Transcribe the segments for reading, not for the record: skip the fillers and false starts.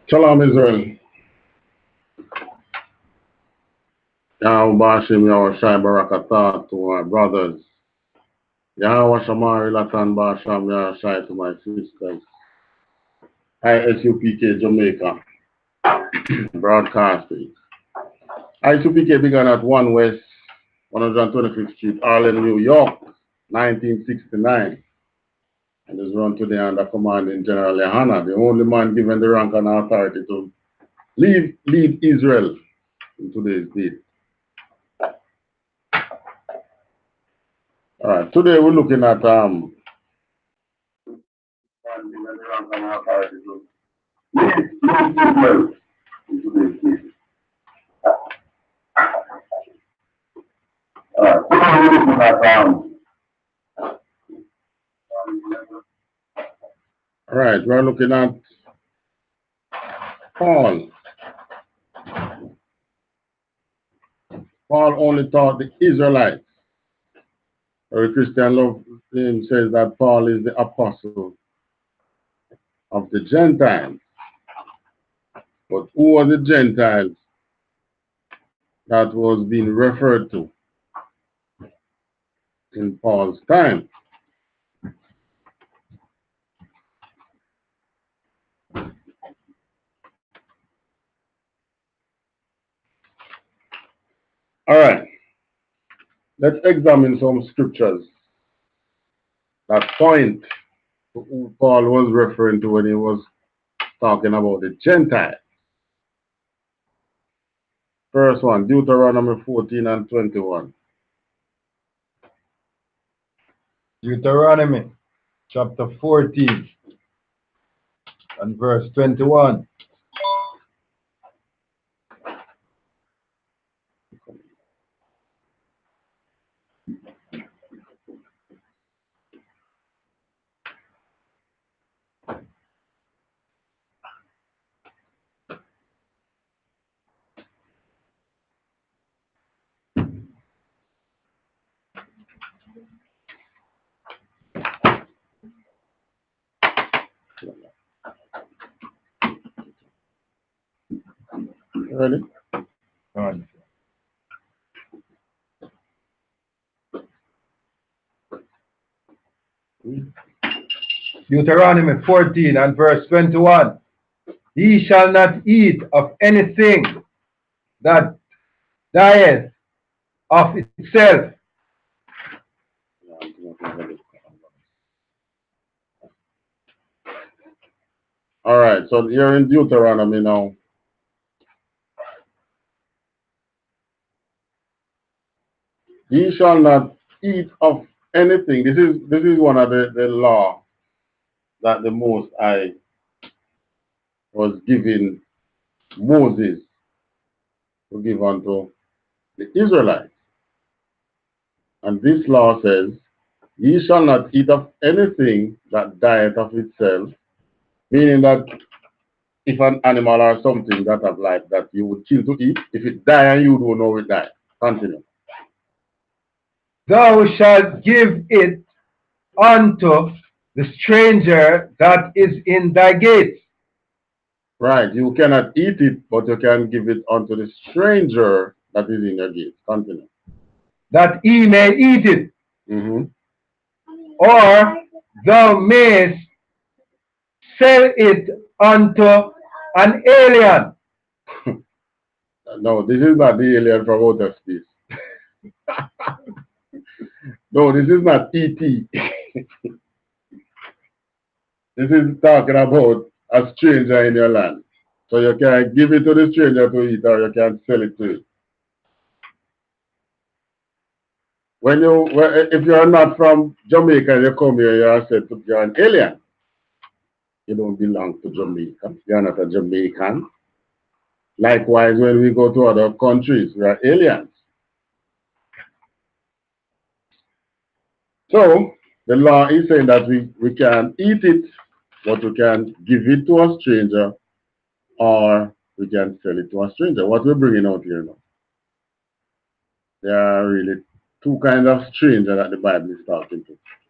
Shalom Israel. Yahweh Bashim Yahweh Barakatah to my brothers. Yahweh Shamari Latan Basham Yahweh to my sisters. I.S.U.P.K Jamaica broadcasting. I.S.U.P.K began at 1 West 125th Street, Harlem, New York, 1969. And is run today under commanding General YAHANNA, the only man given the rank and authority to lead Israel in today's date. All right, today we're looking at all right, we're looking at Paul. Paul only taught the Israelites. Or Christian love him says that Paul is the apostle of the Gentiles. But who are the Gentiles that was being referred to in Paul's time? All right, let's examine some scriptures that point to who Paul was referring to when he was talking about the Gentiles. First one, Deuteronomy 14 and 21. Deuteronomy chapter 14 and verse 21. Ready? On. Deuteronomy 14 and verse 21. Ye shall not eat of anything that dieth of itself. All right, so here in Deuteronomy now. Ye shall not eat of anything. This is one of the law that the Most High was giving Moses to give unto the Israelites. And this law says, ye shall not eat of anything that dieth of itself, meaning that if an animal or something that have life that you would kill to eat, if it die and you don't know it die. Continue. Thou shalt give it unto the stranger that is in thy gates. Right, you cannot eat it, but you can give it unto the stranger that is in your gate. Continue. That he may eat it. Mm-hmm. Or thou mayest sell it unto an alien. No, this is not the alien from outer space. No, this is not E.T. This is talking about a stranger in your land. So you can give it to the stranger to eat, or you can sell it to it. If you're not from Jamaica and you come here, you are said to you're an alien. You don't belong to Jamaica. You're not a Jamaican. Likewise, when we go to other countries, we are aliens. So, The law is saying that we can eat it, but we can give it to a stranger or we can sell it to a stranger. What we're bringing out here now, there are really two kinds of stranger that the Bible is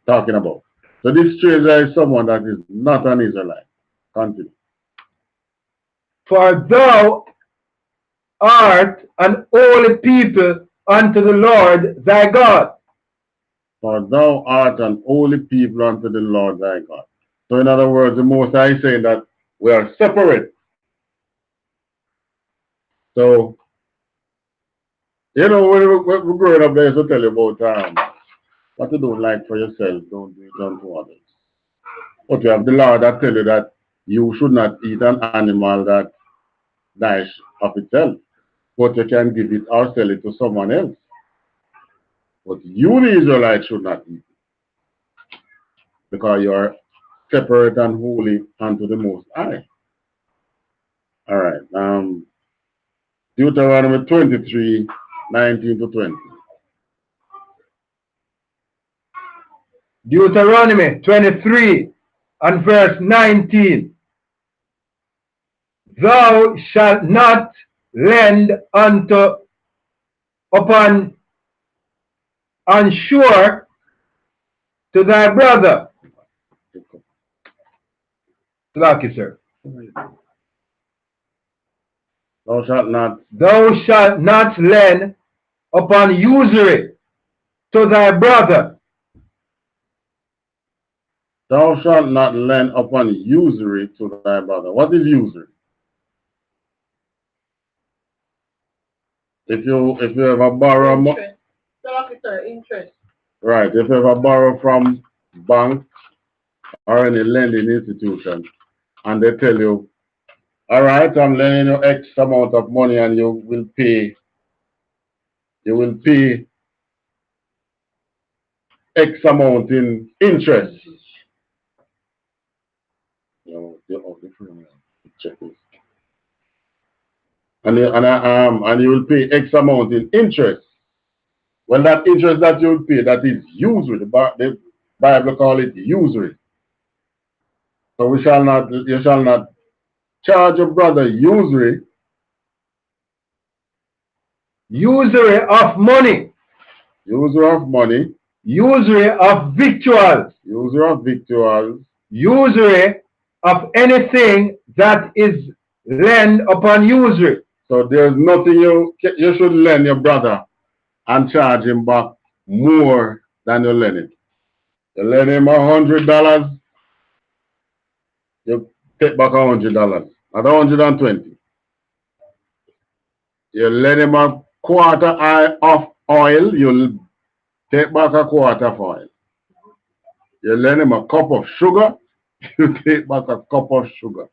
talking about. So this stranger is someone that is not an Israelite. Continue. For thou art an holy people unto the Lord thy God. For thou art an holy people unto the Lord thy God. So in other words, the Most High is saying that we are separate. So, you know, when we're growing up, they used to tell you about what you don't like for yourself, don't do it unto others. But you have the law that tell you that you should not eat an animal that dies of itself, but you can give it or sell it to someone else. But you, the Israelites, should not eat it because you are separate and holy unto the Most High. All right. Deuteronomy 23, 19 to 20. Deuteronomy 23 and verse 19. Thou shalt not lend upon unsure to thy brother. Lucky, sir. Thou shalt not. Thou shalt not lend upon usury to thy brother. Thou shalt not lend upon usury to thy brother. What is usury? If you ever borrow money, interest. right? If you ever borrow from bank or any lending institution, and they tell you, all right, I'm lending you X amount of money, and you will pay X amount in interest. Check this. And you will pay X amount in interest. Well, that interest that you will pay, that is usury. The Bible call it usury. So you shall not charge your brother usury. Usury of money. Usury of money. Usury of victuals. Usury of victuals. Usury of anything that is lent upon usury. So there's nothing you should lend your brother and charge him back more than you lend him. You lend him $100, you take back $100, not 120. You lend him a quarter of oil, you'll take back a quarter of oil. You lend him a cup of sugar, you take back a cup of sugar.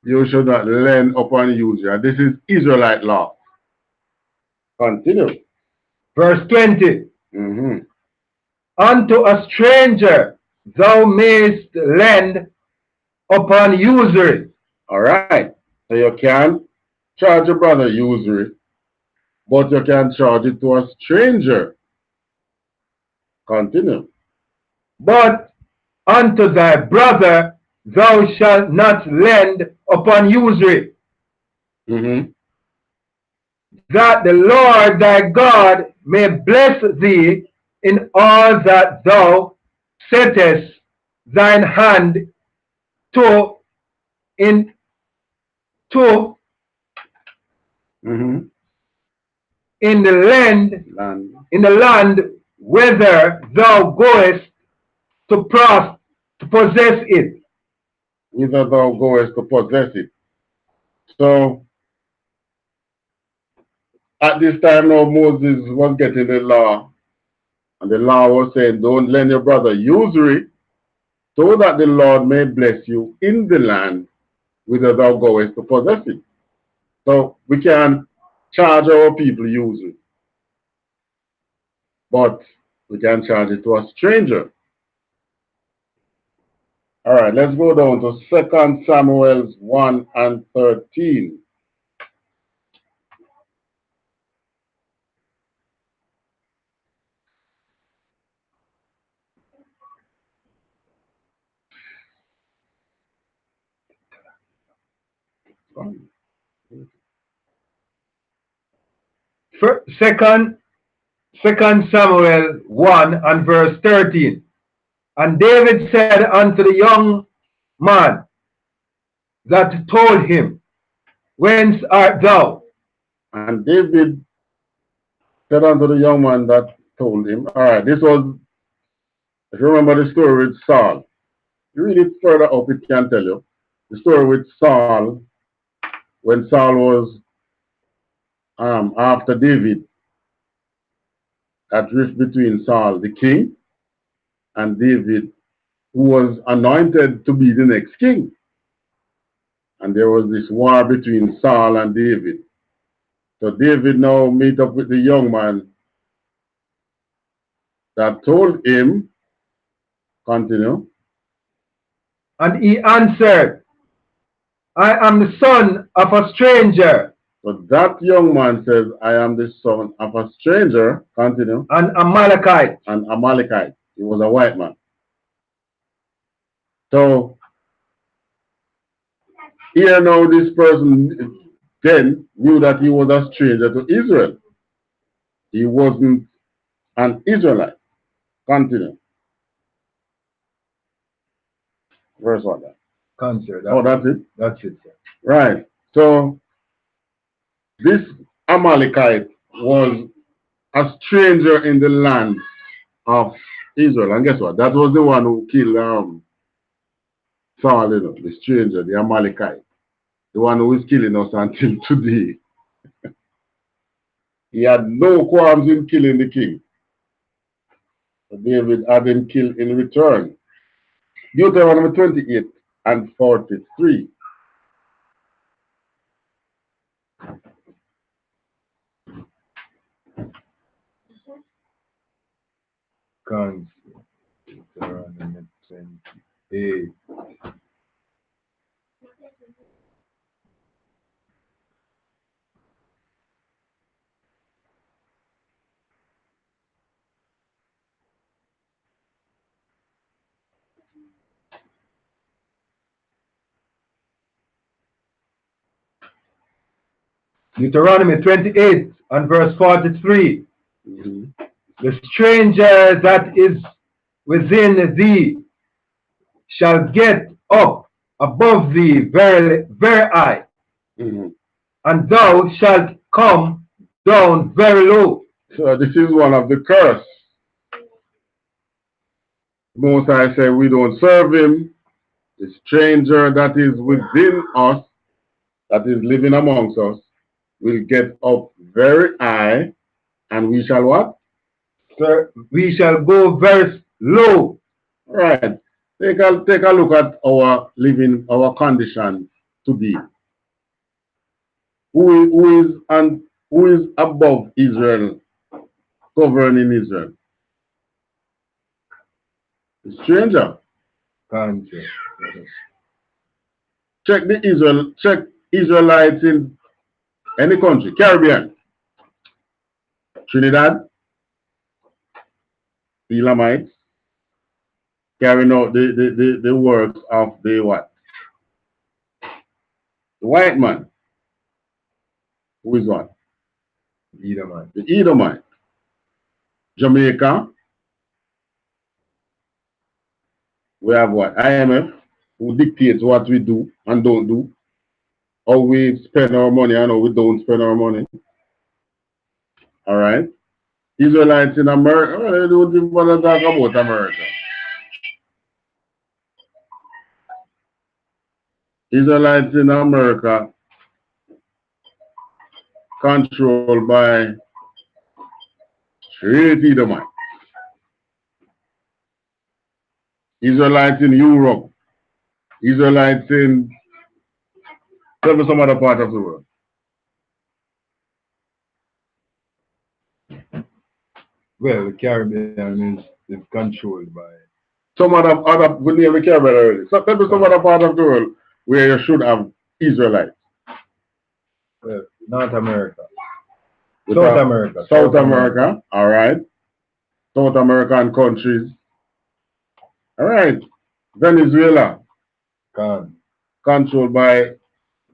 You should not lend upon usury. This is Israelite law. Continue. Verse 20. Unto a stranger thou mayest lend upon usury. All right. So you can charge your brother usury, but you can charge it to a stranger. Continue. But unto thy brother thou shalt not lend upon usury. That the Lord thy God may bless thee in all that thou settest thine hand to in the land whither thou goest to possess it. Whither thou goest to possess it. So at this time now Moses was getting the law, and the law was saying, don't lend your brother usury, so that the Lord may bless you in the land whither thou goest to possess it. So we can charge our people usury, but we can charge it to a stranger. All right, let's go down to 2 Samuel 1 and 13. Second Samuel 1 and verse 13. And David said unto the young man that told him, Whence art thou? And David said unto the young man that told him, all right, this was, if you remember the story with Saul, you read it further up, it can tell you. The story with Saul, when Saul was after David, that rift between Saul, the king, and David, who was anointed to be the next king. And there was this war between Saul and David. So David now meet up with the young man that told him, continue. And he answered, I am the son of a stranger. So that young man says, I am the son of a stranger, continue. An Amalekite. An Amalekite. He was a white man. So here now this person then knew that he was a stranger to Israel. He wasn't an Israelite. Continue. Verse 1. Oh, that's it? That's it, sir. Right. So this Amalekite was a stranger in the land of Israel. And guess what? That was the one who killed Saul, you know, the stranger, the Amalekite. The one who is killing us until today. He had no qualms in killing the king. So David had him killed in return. Deuteronomy 28 and 43. Deuteronomy 28. Deuteronomy 28 and verse 43. The stranger that is within thee shall get up above thee very high, and thou shalt come down very low. So this is one of the curse. Most I say we don't serve him. The stranger that is within us, that is living amongst us, will get up very high, and we shall what? Sir, we shall go very low. Right. Take a look at our living, our condition today. Who is above Israel, governing Israel? The stranger. Country. Check Israelites in any country, Caribbean, Trinidad, the Elamites, carrying out the works of the what? The white man. Who is what? Edomite. The Edomite. Jamaica. We have what? IMF, who dictates what we do and don't do. How we spend our money and how we don't spend our money. All right. Israelites in America. Well, they don't even want to talk about America. Israelites in America controlled by straight Edomites. Israelites in Europe. Israelites in some other part of the world. Well, the Caribbean is controlled by Some other we name the Caribbean already. So maybe some other part of the world where you should have Israelites. well, North America. South America. South America, all right. South American countries. All right. Venezuela, controlled by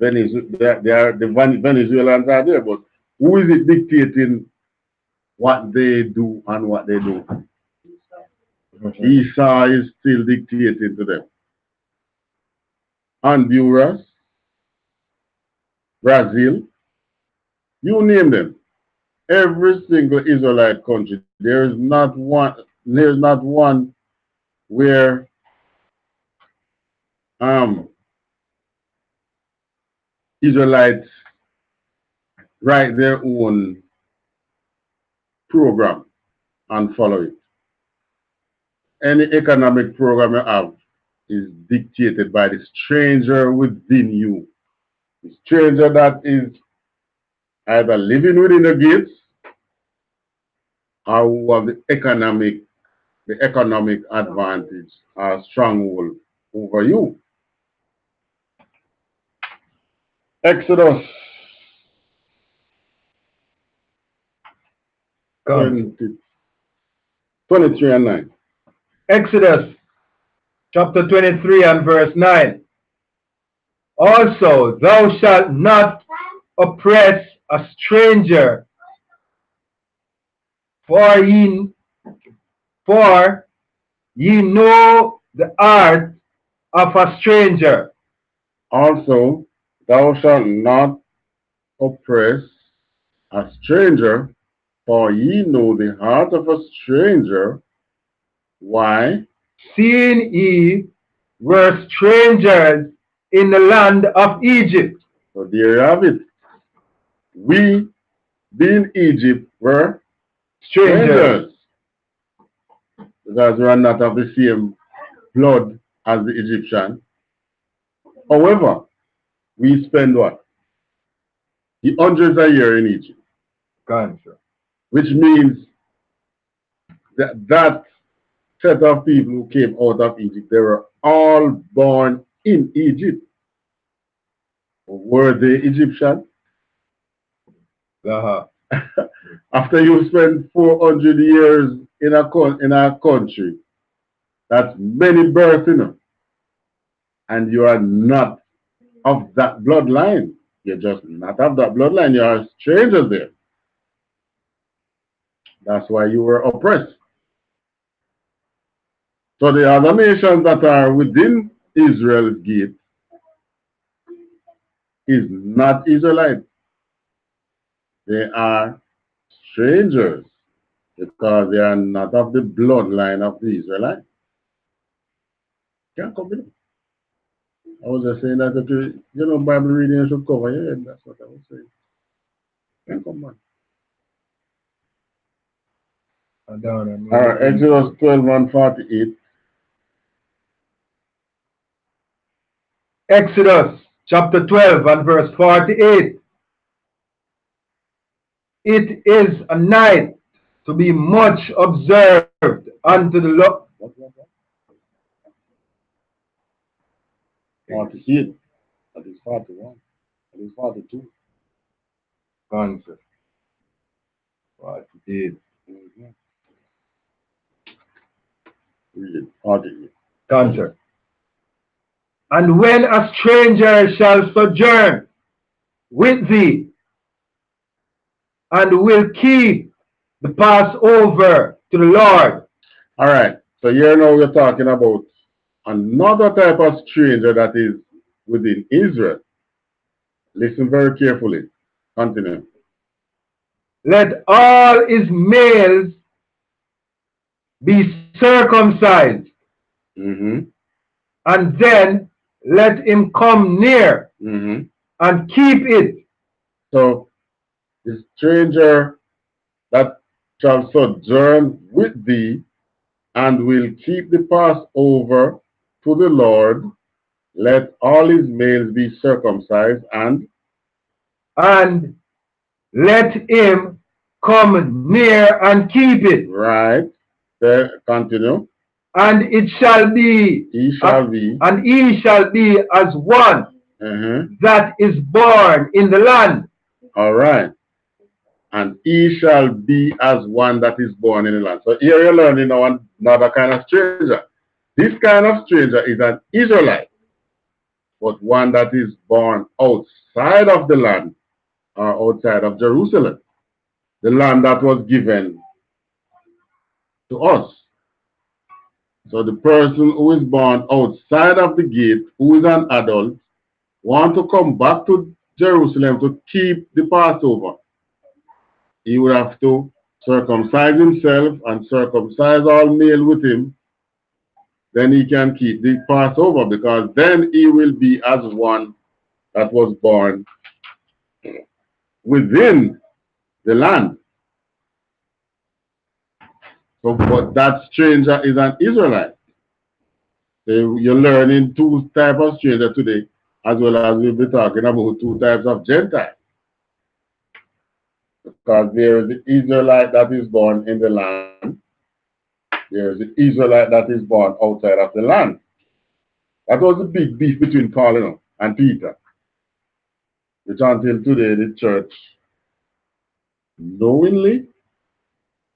the Venezuelans are there, but who is it dictating what they do and what they do? Esau is still dictating to them. Honduras, Brazil, you name them. Every single Israelite country, there's not one where Israelites write their own program and follow it. Any economic program you have is dictated by the stranger within you. The stranger that is either living within the gates or who have the economic advantage or stronghold over you. Exodus 23 and 9. Exodus chapter 23 and verse 9. Also, thou shalt not oppress a stranger, for ye know the art of a stranger. Also, thou shalt not oppress a stranger, for ye know the heart of a stranger. Why? Seeing ye were strangers in the land of Egypt. So there you have it. We, being Egypt, were strangers. Because we are not of the same blood as the Egyptian. However, we spend what? The hundreds a year in Egypt. Gotcha. Which means that set of people who came out of Egypt, they were all born in Egypt. Were they Egyptian? After you spend 400 years in a country, that's many births, you know, and you are not of that bloodline. You're just not of that bloodline. You are strangers there. That's why you were oppressed. So the other nations that are within Israel's gate is not Israelites. They are strangers because they are not of the bloodline of the Israelites. Can't come in. I was just saying that Bible reading should cover your head. That's what I was saying. Can't come on. All right, Exodus 12 and 48. Exodus chapter 12 and verse 48. It is a night to be much observed unto the Lord. 48. That is 41. That is 42. Answer. 48. Read it. 48. Answer. And when a stranger shall sojourn with thee, and will keep the Passover to the Lord. All right. So here now we're talking about another type of stranger that is within Israel. Listen very carefully. Continue. Let all his males be circumcised, and then let him come near and keep it. So the stranger that shall sojourn with thee and will keep the Passover to the Lord, let all his males be circumcised, and let him come near and keep it. Right. There, continue. And it shall be, he shall be, and he shall be as one that is born in the land. All right. And he shall be as one that is born in the land. So here you're learning another kind of stranger. This kind of stranger is an Israelite. but one that is born outside of the land or outside of Jerusalem, the land that was given to us. So the person who is born outside of the gate, who is an adult, want to come back to Jerusalem to keep the Passover, he would have to circumcise himself and circumcise all male with him. Then he can keep the Passover, because then he will be as one that was born within the land. So, but that stranger is an Israelite. So you're learning two types of stranger today, as well as we'll be talking about two types of Gentile. Because there is the Israelite that is born in the land. There is the Israelite that is born outside of the land. That was the big beef between Paul and Peter, which until today the church, knowingly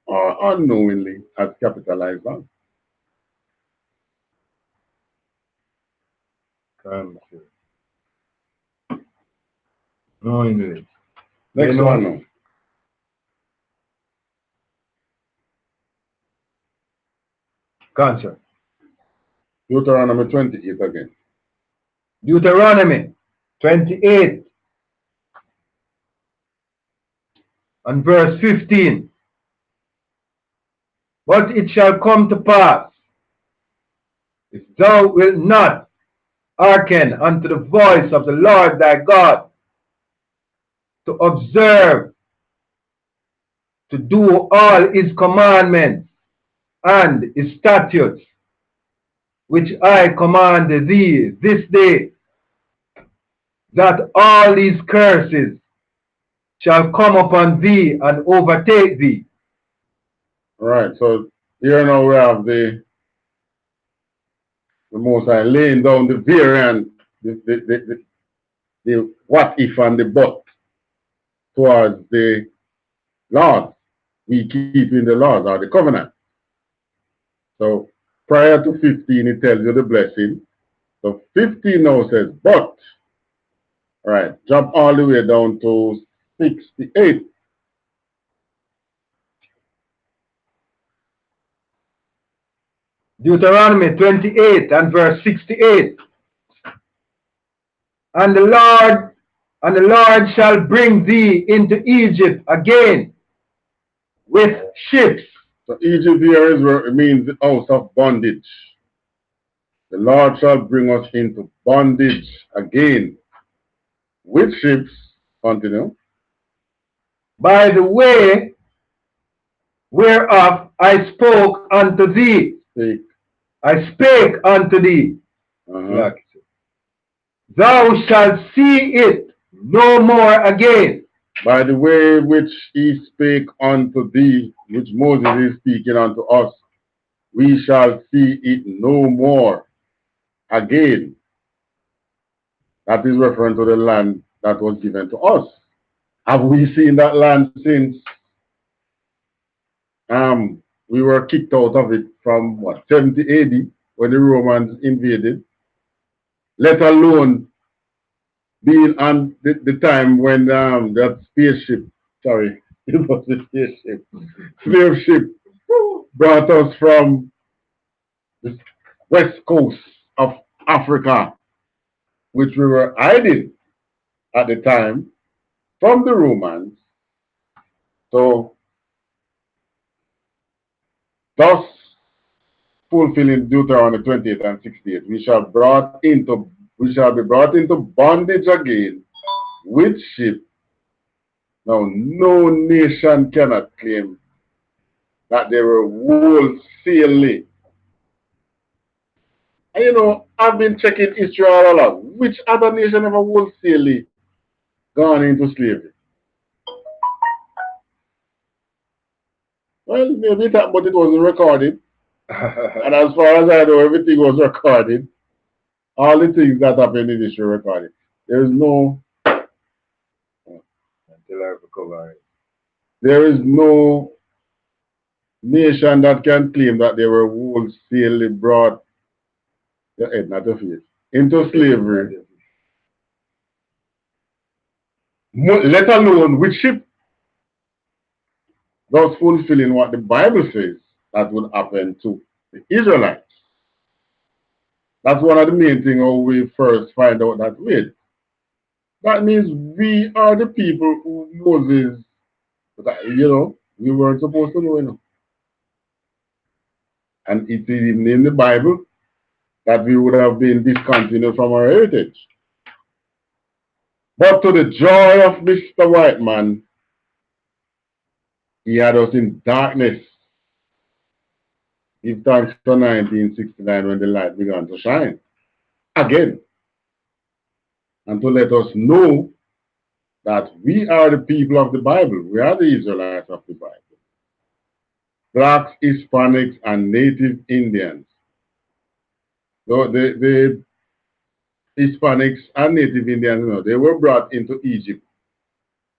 or unknowingly, has capitalized on. Knowingly. Next one now. Conscience. Deuteronomy 28 again. Deuteronomy 28 and verse 15. But it shall come to pass, if thou wilt not hearken unto the voice of the Lord thy God, to observe, to do all his commandments and his statutes, which I command thee this day, that all these curses shall come upon thee and overtake thee. All right, so here now we have the Most High laying down the variant, the what if and the but towards the laws. We keep in the laws or the covenant. So prior to 15, it tells you the blessing. So 15 now says, but. All right, jump all the way down to 68. Deuteronomy 28 and verse 68. And the Lord shall bring thee into Egypt again with ships. So Egypt here is where it means the house of bondage. The Lord shall bring us into bondage again with ships. Continue. By the way whereof I spoke unto thee. Speak. I spake unto thee. Thou shalt see it no more again. By the way which he spake unto thee, which Moses is speaking unto us, we shall see it no more again. That is referring to the land that was given to us. Have we seen that land since we were kicked out of it from what, 70 AD, when the Romans invaded? Let alone being on the time when that spaceship, sorry, it was a spaceship, slave ship brought us from the west coast of Africa, which we were hiding at the time from the Romans. So, thus fulfilling Deuteronomy 28 and 68, we shall be brought into bondage again with ship. Now, no nation cannot claim that they were wholesalely. And you know, I've been checking history all along. Which other nation ever wholesalely gone into slavery? Well, maybe that, but it wasn't recorded. And as far as I know, everything was recorded. All the things that happened in history recorded. There is no. Until I recover it. There is no nation that can claim that they were wholesalely brought your head, not your face, into slavery let alone which ship, thus fulfilling what the Bible says that would happen to the Israelites. That's one of the main things how we first find out that way. That means we are the people who Moses, we weren't supposed to know. And it is even in the Bible that we would have been discontinued from our heritage. But to the joy of Mr. White Man, he had us in darkness. Give thanks to 1969 when the light began to shine again. And to let us know that we are the people of the Bible. We are the Israelites of the Bible. Blacks, Hispanics, and Native Indians. So the Hispanics and Native Indians, they were brought into Egypt.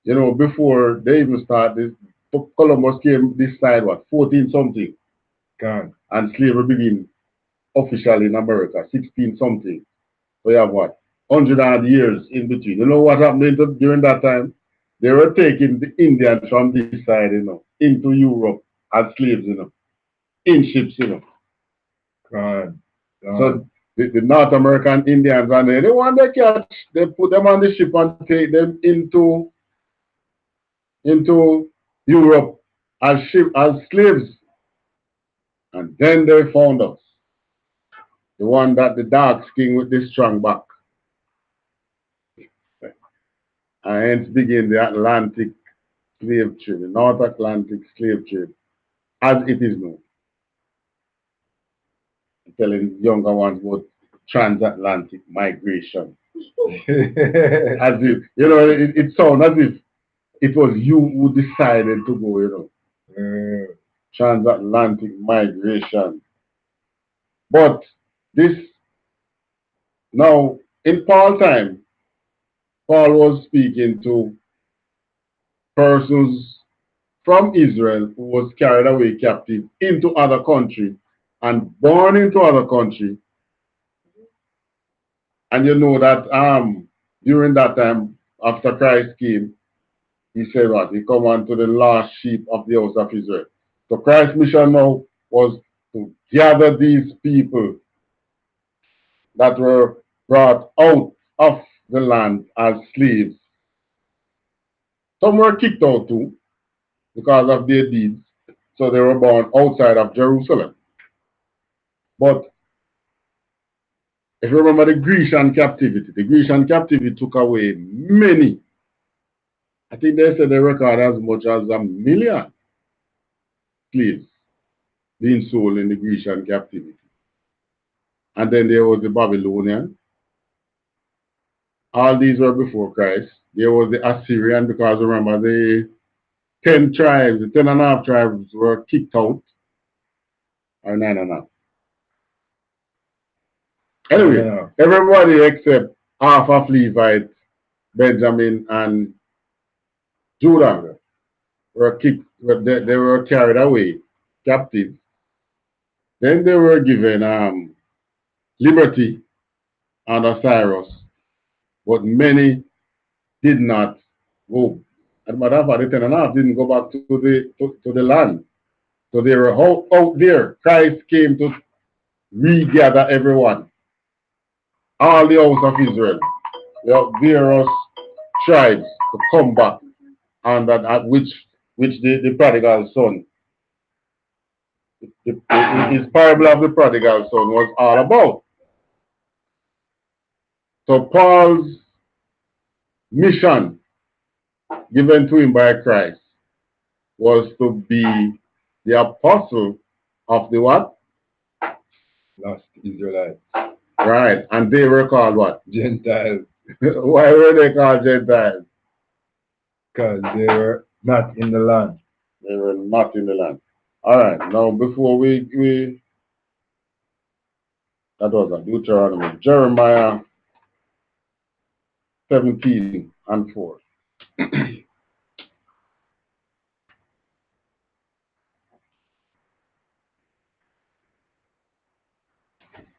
Before they even started, Columbus came this side, 14 something. God. And slavery began officially in America, 16 something. So you have 100 years in between. You know what happened during that time? They were taking the Indians from this side, into Europe as slaves, in ships, God. So the North American Indians, and anyone they catch, they put them on the ship and take them into Europe as slaves. And then they found us. The one that the dark skin with the strong back. And hence begin the Atlantic slave trade, the North Atlantic slave trade, as it is known. I'm telling younger ones about transatlantic migration. As if, it sounds as if it was you who decided to go, transatlantic migration. But this, now, in Paul's time, Paul was speaking to persons from Israel who was carried away captive into other country and born into other country. And you know that during that time, after Christ came, he said what? He come on to the last sheep of the house of Israel. So Christ's mission now was to gather these people that were brought out of the land as slaves. Some were kicked out too because of their deeds. So they were born outside of Jerusalem. But if you remember the Grecian captivity took away many. I think they said they record as much as 1 million slaves being sold in the Grecian captivity. And then there was the Babylonian. All these were before Christ. There was the Assyrian, because remember the 10 tribes, the 10.5 tribes were kicked out. Or 9.5. Anyway, everybody except half of Levite, Benjamin, and Judah were kicked, they were carried away, captive. Then they were given liberty under Cyrus, but many did not go. As a matter of fact, the 10.5 didn't go back to the land. So they were out there. Christ came to regather everyone, all the house of Israel, the various tribes to come back, and that which the prodigal son, his parable of the prodigal son was all about. So Paul's mission given to him by Christ was to be the apostle of the what? Lost Israelites. Right. And they were called what? Gentiles. Why were they called Gentiles? Because they were not in the land. They were not in the land. All right. Now, before we that was a Deuteronomy, Jeremiah 17:4.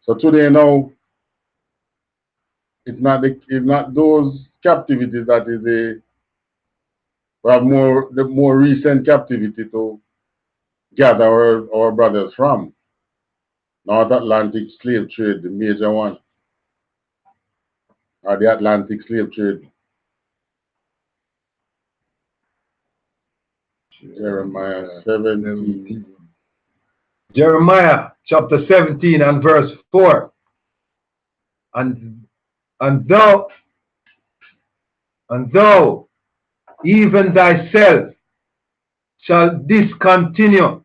So today now, it's not those captivities that is We have the more recent captivity to gather our brothers from. North Atlantic slave trade, the major one, or the Atlantic slave trade. Jeremiah 17. Jeremiah chapter 17 and verse 4. And thou, even thyself, shall discontinue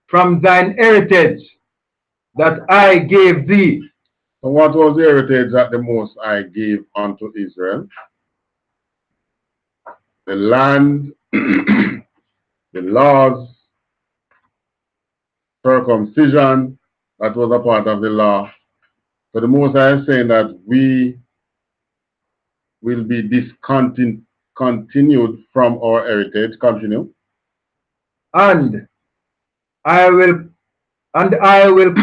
from thine heritage that I gave thee. So what was the heritage that the Most High gave unto Israel? The land, the laws, circumcision, that was a part of the law. So the Most High is saying that we will be discontinued from our heritage. Continue. And I will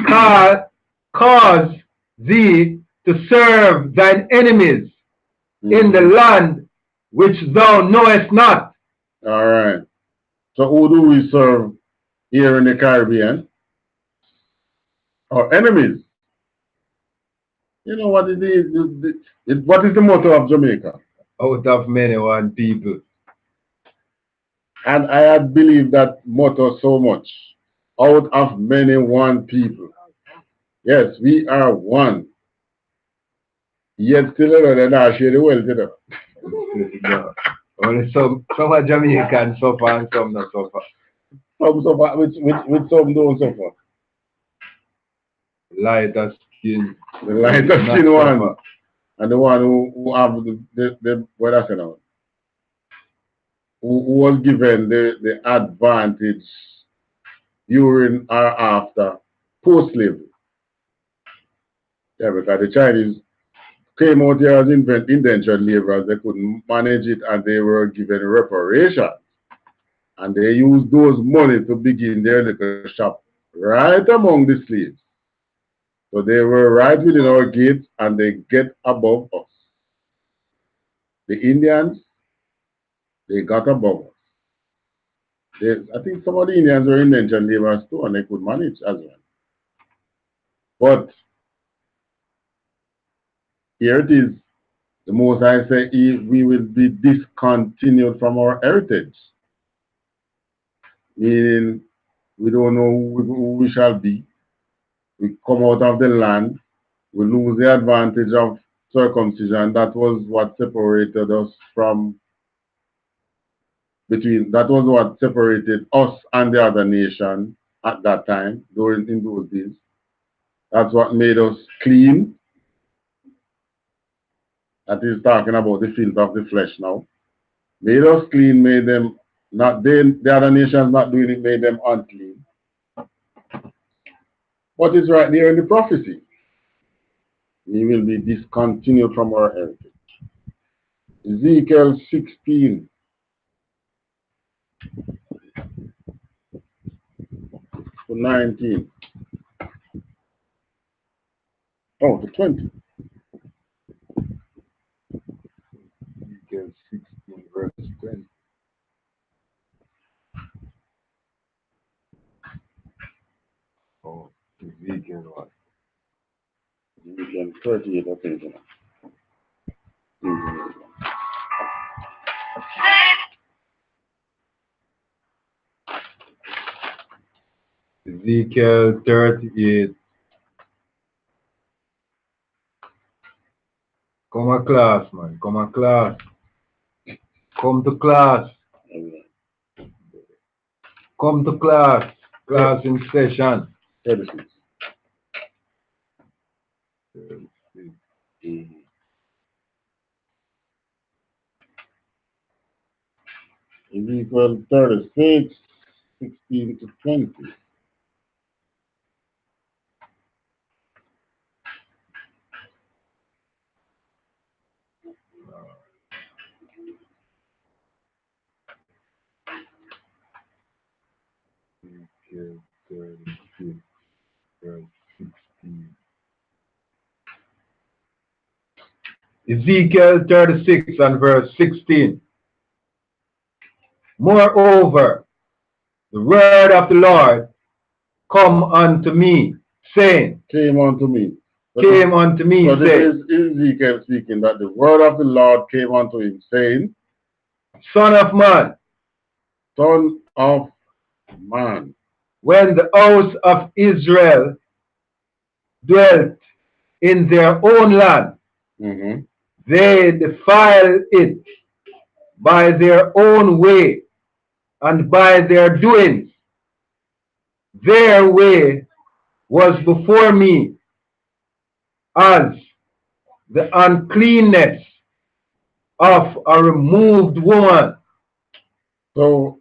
cause thee to serve thine enemies in the land which thou knowest not. All right. So who do we serve here in the Caribbean? Our enemies. You know what it is? What is the motto of Jamaica? Out of many one people. And I had believed that motto so much. Out of many one people. Yes, we are one. Yet still they're not share the wealth, No. Only some are Jamaicans suffer and some not suffer. Some suffer, with some don't suffer. Lighter skin. The lighter skin one. And the one who have the what I say now? Who was given the advantage during or after post-slavery. Yeah, because the Chinese came out here as indentured laborers. They couldn't manage it and they were given reparations. And they used those money to begin their little shop right among the slaves. So they were right within our gates and they get above us. The Indians, they got above us. I think some of the Indians were indentured laborers too and they could manage as well. But here it is. The Most High say we will be discontinued from our heritage. Meaning we don't know who we shall be. We come out of the land. We lose the advantage of circumcision. That was what separated us that was what separated us and the other nation at that time, in those days. That's what made us clean. That is talking about the filth of the flesh now. Made us clean, made them not the other nations not doing it, made them unclean. What is right there in the prophecy? We will be discontinued from our heritage. Ezekiel 16 to 19. Oh, to 20. Ezekiel 16 verse 20. Oh, Ezekiel what? Ezekiel 38, I think. Ezekiel 38. Come a class, man. Come a class. Come to class. Come to class. Class in session. 36. Ezekiel 36, 16 to 20. Ezekiel 36 verse 16. Ezekiel 36 and verse 16. Moreover, the word of the Lord come unto me, saying, came unto me. came unto me, So this saying, is Ezekiel speaking, that the word of the Lord came unto him, saying, Son of man, Son of man. when the house of Israel dwelt in their own land, Mm-hmm. they defiled it by their own way and by their doings. Their way was before me as the uncleanness of a removed woman. So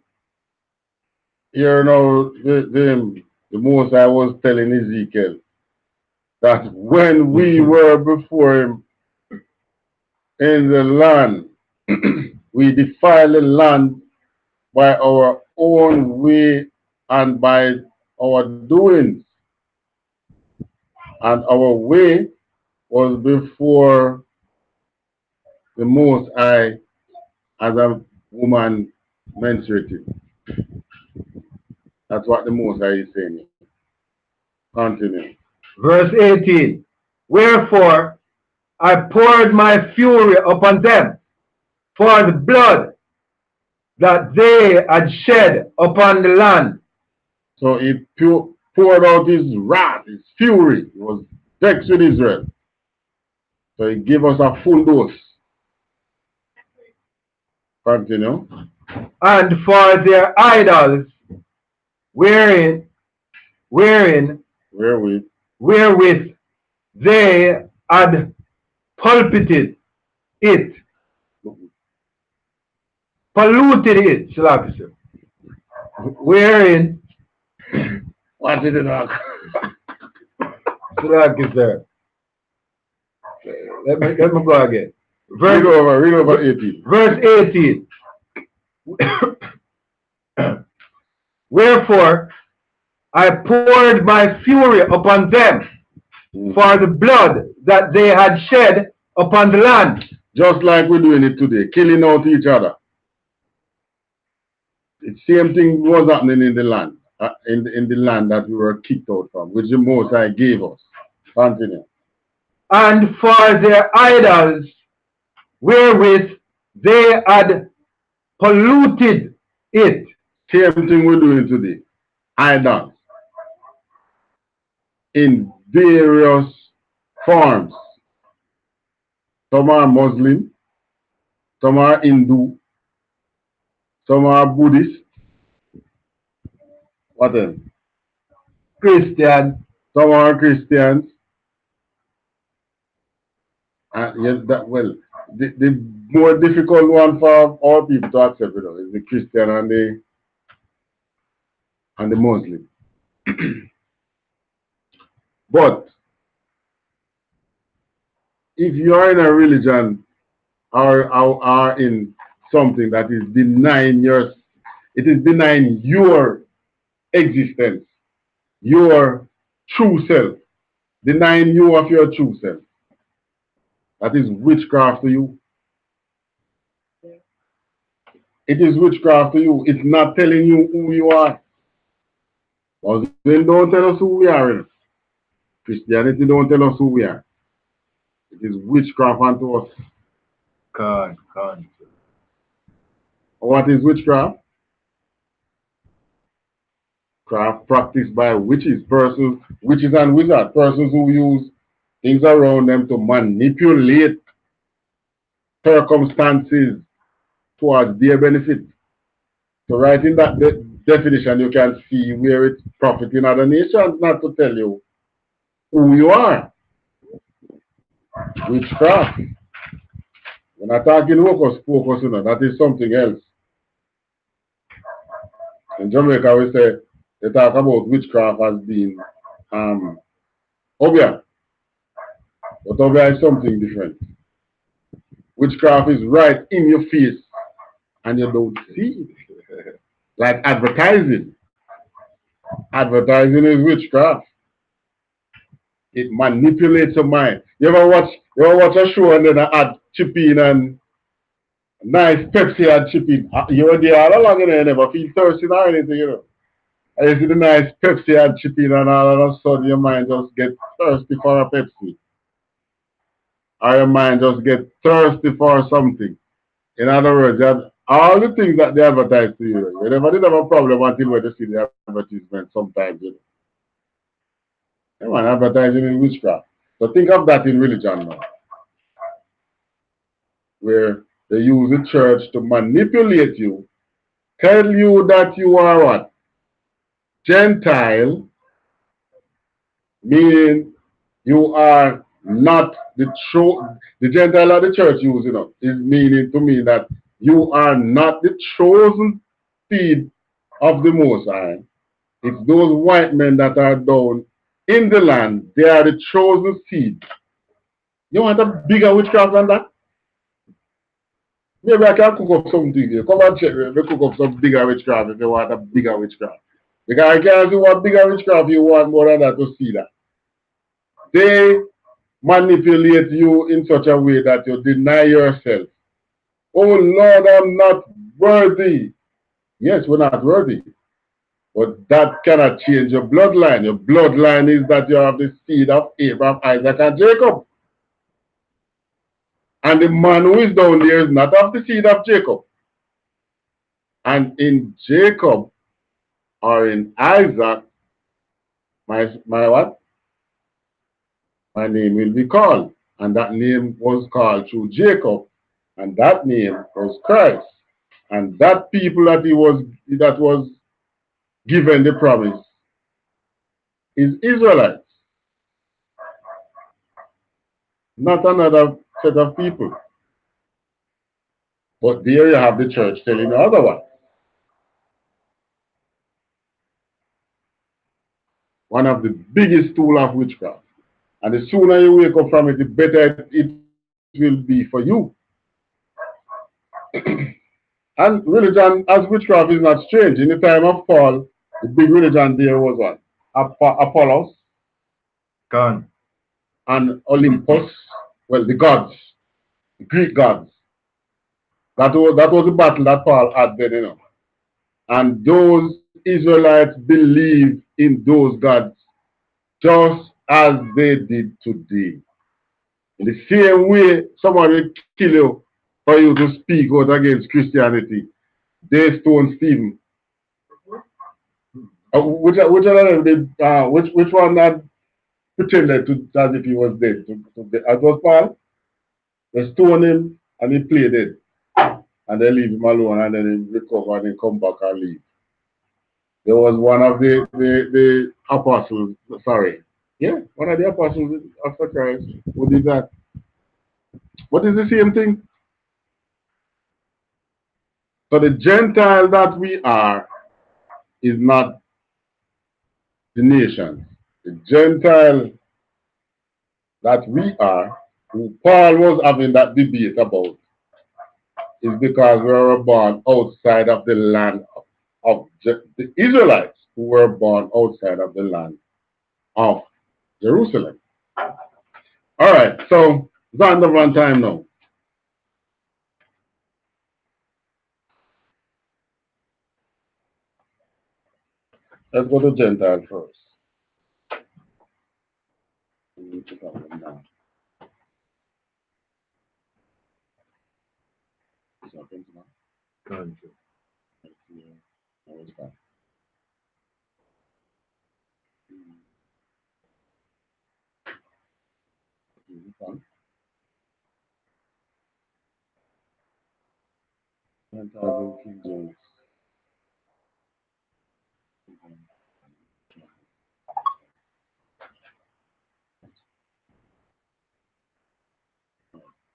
here now the most I was telling Ezekiel that when we were before him in the land, we defile the land by our own way and by our doings. And our way was before the Most High as a woman menstruated. That's what the Most High is saying. Continue. Verse 18, wherefore I poured my fury upon them for the blood that they had shed upon the land. So he poured out his wrath, his fury. He was vexed with Israel. So he gave us a full dose. Continue. And for their idols, wherewith they had polluted it, Salakis, wherein, What did it talk? Salakis, let me go again. Read over 18. Verse 18. Wherefore I poured my fury upon them for the blood that they had shed upon the land. Just like we're doing it today, killing out each other. The same thing was happening in the land, in the land that we were kicked out from, which the Most High gave us. Continue. And for their idols, wherewith they had polluted it. Same thing we're doing today. Idols. In various forms. Some are Muslim, some are Hindu, some are Buddhist. What else? Christian. Some are Christians. Yes, the more difficult one for all people to accept is the Christian and the Muslim. But if you are in a religion or are in something that is denying your existence, your true self, denying you of your true self, that is witchcraft to you. It is witchcraft to you. It's not telling you who you are. Muslim don't tell us who we are. Christianity don't tell us who we are. It is witchcraft unto us. God. What is witchcraft? Craft practiced by witches and wizards, persons who use things around them to manipulate circumstances towards their benefit. So right in that definition, you can see where it's profiting other nations not to tell you who you are. Witchcraft. We're not talking hocus pocus, that is something else. In Jamaica, we say they talk about witchcraft as being obia. But obia is something different. Witchcraft is right in your face and you don't see it. Like advertising. Advertising is witchcraft. It manipulates your mind. You ever watch a show and then an ad chip in and Nice Pepsi and chipping. You were there all along and you never feel thirsty or anything, you know. And you see the nice Pepsi and chipping and all of a sudden your mind just get thirsty for a Pepsi. Or your mind just get thirsty for something. In other words, all the things that they advertise to you, you never did have a problem until when you see the advertisement sometimes, you know. They want advertising in witchcraft. So think of that in religion now, where they use the church to manipulate you, tell you that you are what? Gentile, meaning you are not the true, the Gentile of the church use, you know, is meaning to me that you are not the chosen seed of the Most High. It's those white men that are down in the land. They are the chosen seed. You want a bigger witchcraft than that? Maybe I can cook up something here. Come and check. Me cook up some bigger witchcraft if you want a bigger witchcraft. Because I can't see what bigger witchcraft you want more than that to see that. They manipulate you in such a way that you deny yourself. Oh Lord, I'm not worthy. Yes, we're not worthy. But that cannot change your bloodline. Your bloodline is that you have the seed of Abraham, Isaac, and Jacob. And the man who is down there is not of the seed of Jacob. And in Jacob or in Isaac, my what? My name will be called. And that name was called through Jacob. And that name was Christ. And that people that was given the promise is Israelites, not another set of people. But there you have the church telling you otherwise. One of the biggest tools of witchcraft. And the sooner you wake up from it, the better it will be for you. And religion as witchcraft is not strange. In the time of Paul, the big religion there was what? Apollos. Gone. And Olympus. Well, the gods, the Greek gods. That was the battle that Paul had then, you know. And those Israelites believe in those gods just as they did today. In the same way somebody kill you for you to speak out against Christianity, they stone Stephen. Which one that pretended to as if he was dead? As was Paul? They stone him and he played dead. And they leave him alone and then he recover and he come back and leave. There was one of the apostles, sorry. Yeah, one of the apostles after Christ who did that. But it's the same thing. So the Gentile that we are is not the nation. The Gentile that we are, who Paul was having that debate about, is because we were born outside of the land of the Israelites who were born outside of the land of Jerusalem. All right, so it's on the run time now. Let's go to Gentile first. Gone. Gentile King James.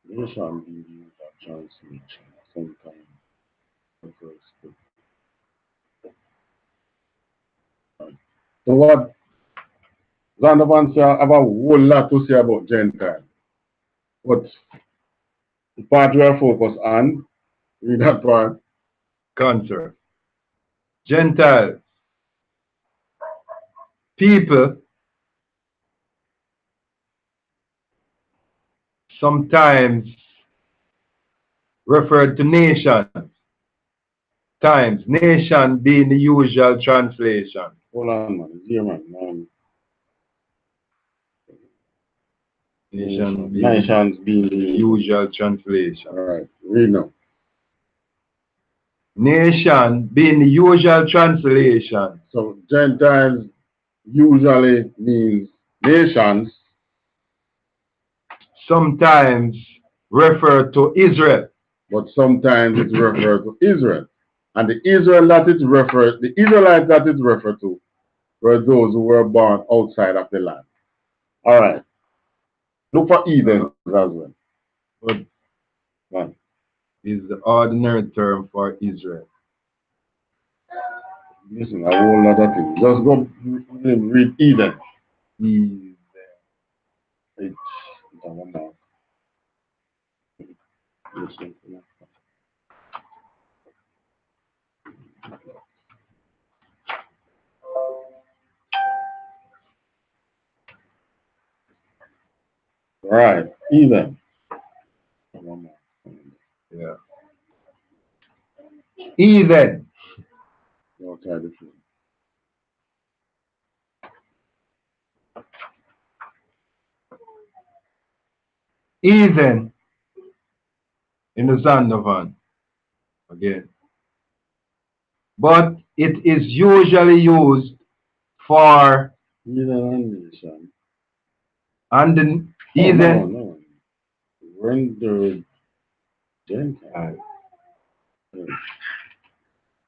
Nation in use of translation. Sometimes verse. So what Zandavan say have a whole lot to say about Gentile. But the part we are focused on, read that part. Gone, sir. Gentiles. People sometimes referred to nations times. Nation being the usual translation. Hold on, man. Here, man. Nations being the usual translation. All right. Read now. Nation being the usual translation. So Gentiles usually means nations. Sometimes refer to Israel. But sometimes it's referred to Israel. And the Israelites that it referred to were those who were born outside of the land. All right. Look for heathens as well. But Man. is the ordinary term for Israel. Listen, a whole lot of things. Just go read heathen. Right, heathen. Yeah. Heathen. Heathen in the Zondervan again. But it is usually used for heathen and the heathen. No. Rendered Gentile.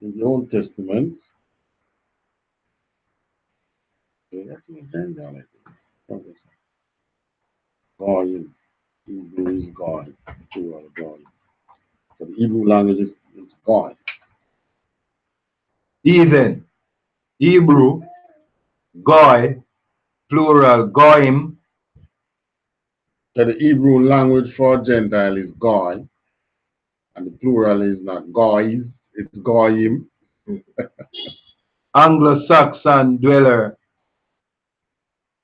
In the Old Testament, God, Hebrew is God. God. So the Hebrew language is God. Heathen. Hebrew. Goy. Plural. Goyim. So the Hebrew language for Gentile is God. And the plural is not Goys, it's Goyim. Anglo-Saxon dweller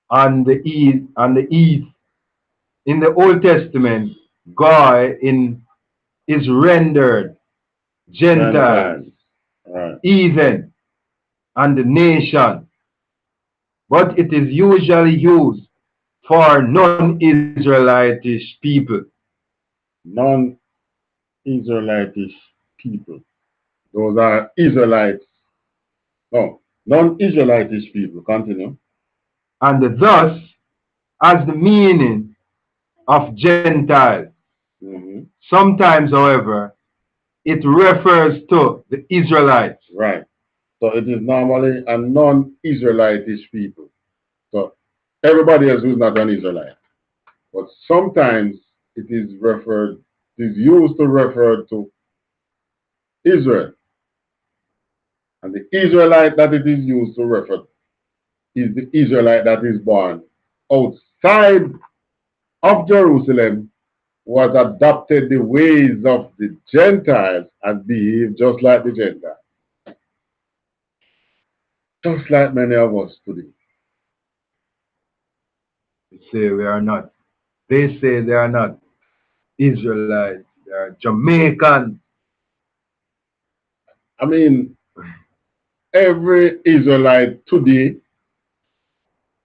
on the east. In the Old Testament, Goy is rendered Gentiles, right. Heathen, and the nation. But it is usually used for non-Israelitish people. Non-Israelitish people. Those are Israelites. No, non-Israelitish people. Continue. And thus, as the meaning of Gentile. Sometimes, however, it refers to the Israelites. Right. So it is normally a non-Israelitish people. So everybody else who is not an Israelite. But sometimes it is used to refer to Israel. And the Israelite that it is used to refer to is the Israelite that is born outside of Jerusalem, who has adopted the ways of the Gentiles and behaved just like the Gentiles. Just like many of us today. They say we are not. They say they are not Israelites. They are Jamaican. I mean, every Israelite today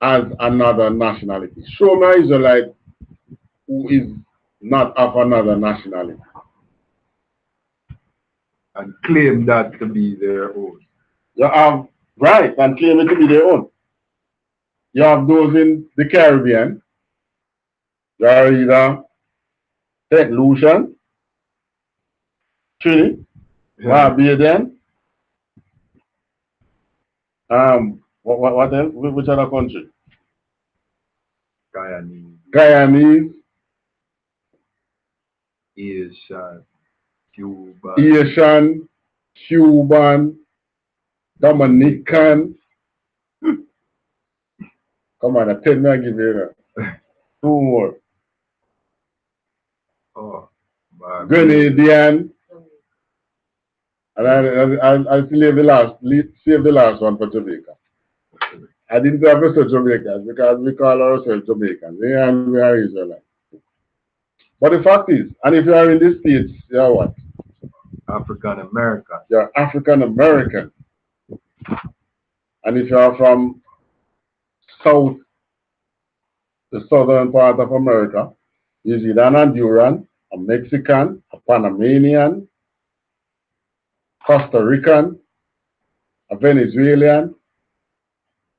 has another nationality. Show me an Israelite who is not of another nationality. And claim that to be their own. You have, right, and claim it to be their own. You have those in the Caribbean. You are either St. Lucian, Trinity, Barbadian, what else? Which other country? Guyanese. Asian, Cuban, Dominican. Come on, I tell me I give you that. Two more. Oh, Grenadian. And I save the last one for Jamaica. I didn't have to say Jamaicans because we call ourselves Jamaicans. And we are Israelites. But the fact is, and if you are in the States, you're what? African American. You're African American. And if you are from South, the southern part of America, is either an Honduran, a Mexican, a Panamanian, Costa Rican, a Venezuelan,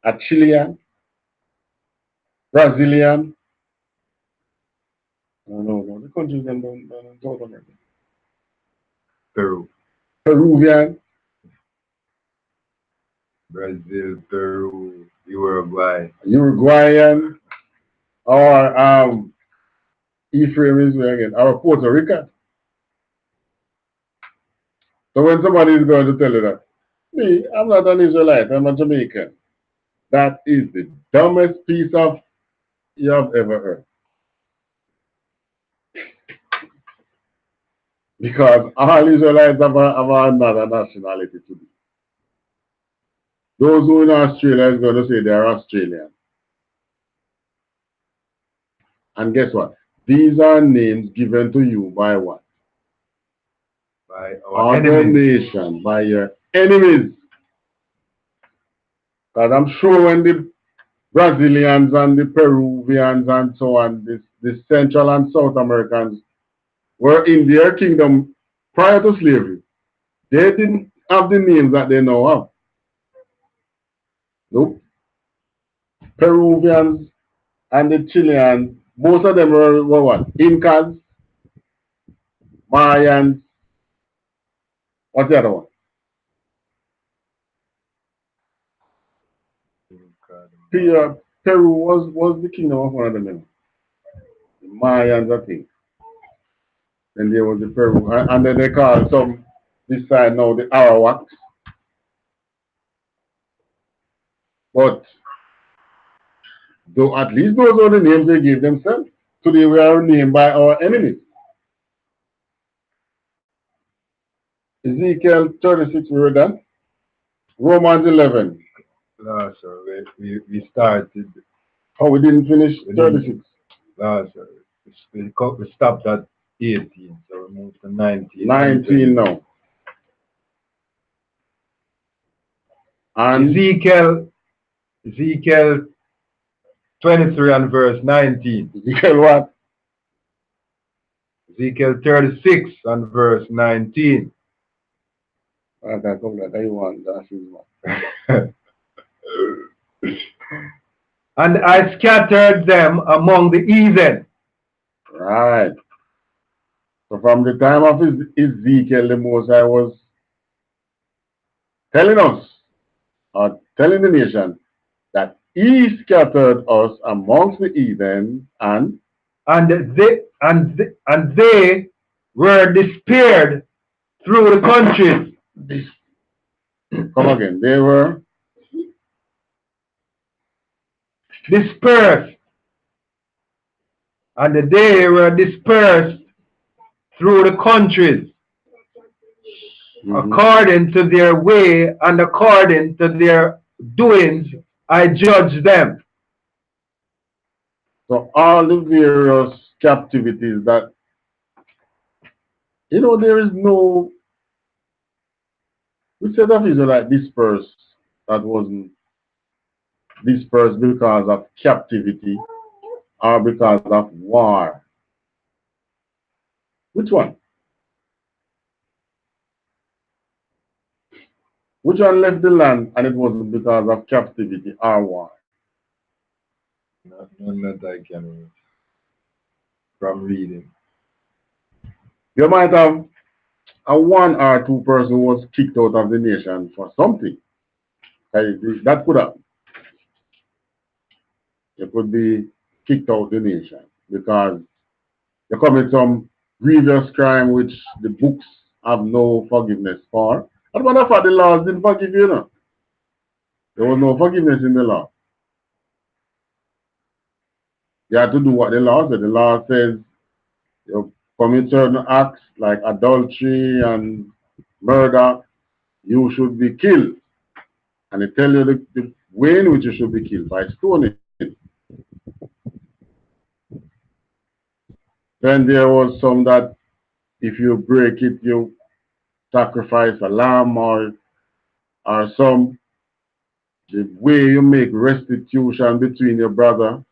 a Chilean, Brazilian. No, the countries them down in South America. Peru. Peruvian. Brazil, Peru, Uruguay. Uruguayan, or Ephraim is again, or Puerto Rican. So when somebody is going to tell you that, me, I'm not an Israelite, I'm a Jamaican. That is the dumbest piece of you have ever heard. Because all Israelites have another nationality to be. Those who in Australia is going to say they're Australian. And guess what? These are names given to you by what? By our other enemies. nation, by your enemies. Because I'm sure when the Brazilians and the Peruvians and so on, the Central and South Americans were in their kingdom prior to slavery, they didn't have the names that they now have. Nope. Peruvians and the Chileans, most of them were what? Incas, Mayans. What's the other one? Peru was the kingdom of one of them. The Mayans, I think. Then there was the Peru, and then they call some this side now the Arawaks. But though at least those are the names they gave themselves. So they were named by our enemies. Ezekiel 36, we were done. Romans 11. No, sir. We started. Oh, we didn't finish 36. No, sir. We stopped at 18, so we moved to 19. 19 now. And Ezekiel 23 and verse 19. Ezekiel what? Ezekiel 36 and verse 19. I can come that I want that. And I scattered them among the heathen. Right. So from the time of Ezekiel, the Most High was telling us, or telling the nation, that he scattered us amongst the heathen and they were dispersed through the countries. Come again. They were dispersed. And they were dispersed through the countries. According to their way and according to their doings, I judge them. So all the various captivities that, there is no, we said of Israelite dispersed, that wasn't dispersed because of captivity or because of war. Which one? Which one left the land and it wasn't because of captivity or war? None that I can read from reading. You might have a one or two person who was kicked out of the nation for something. That could happen. You could be kicked out of the nation because you commit some grievous crime which the books have no forgiveness for. As a matter of fact, the laws didn't forgive you, no. There was no forgiveness in the law. You had to do what the law said. The law says you commit certain acts like adultery and murder, you should be killed. And they tell you the way in which you should be killed, by stoning. Then there was some that if you break it, you sacrifice a lamb or some the way you make restitution between your brother.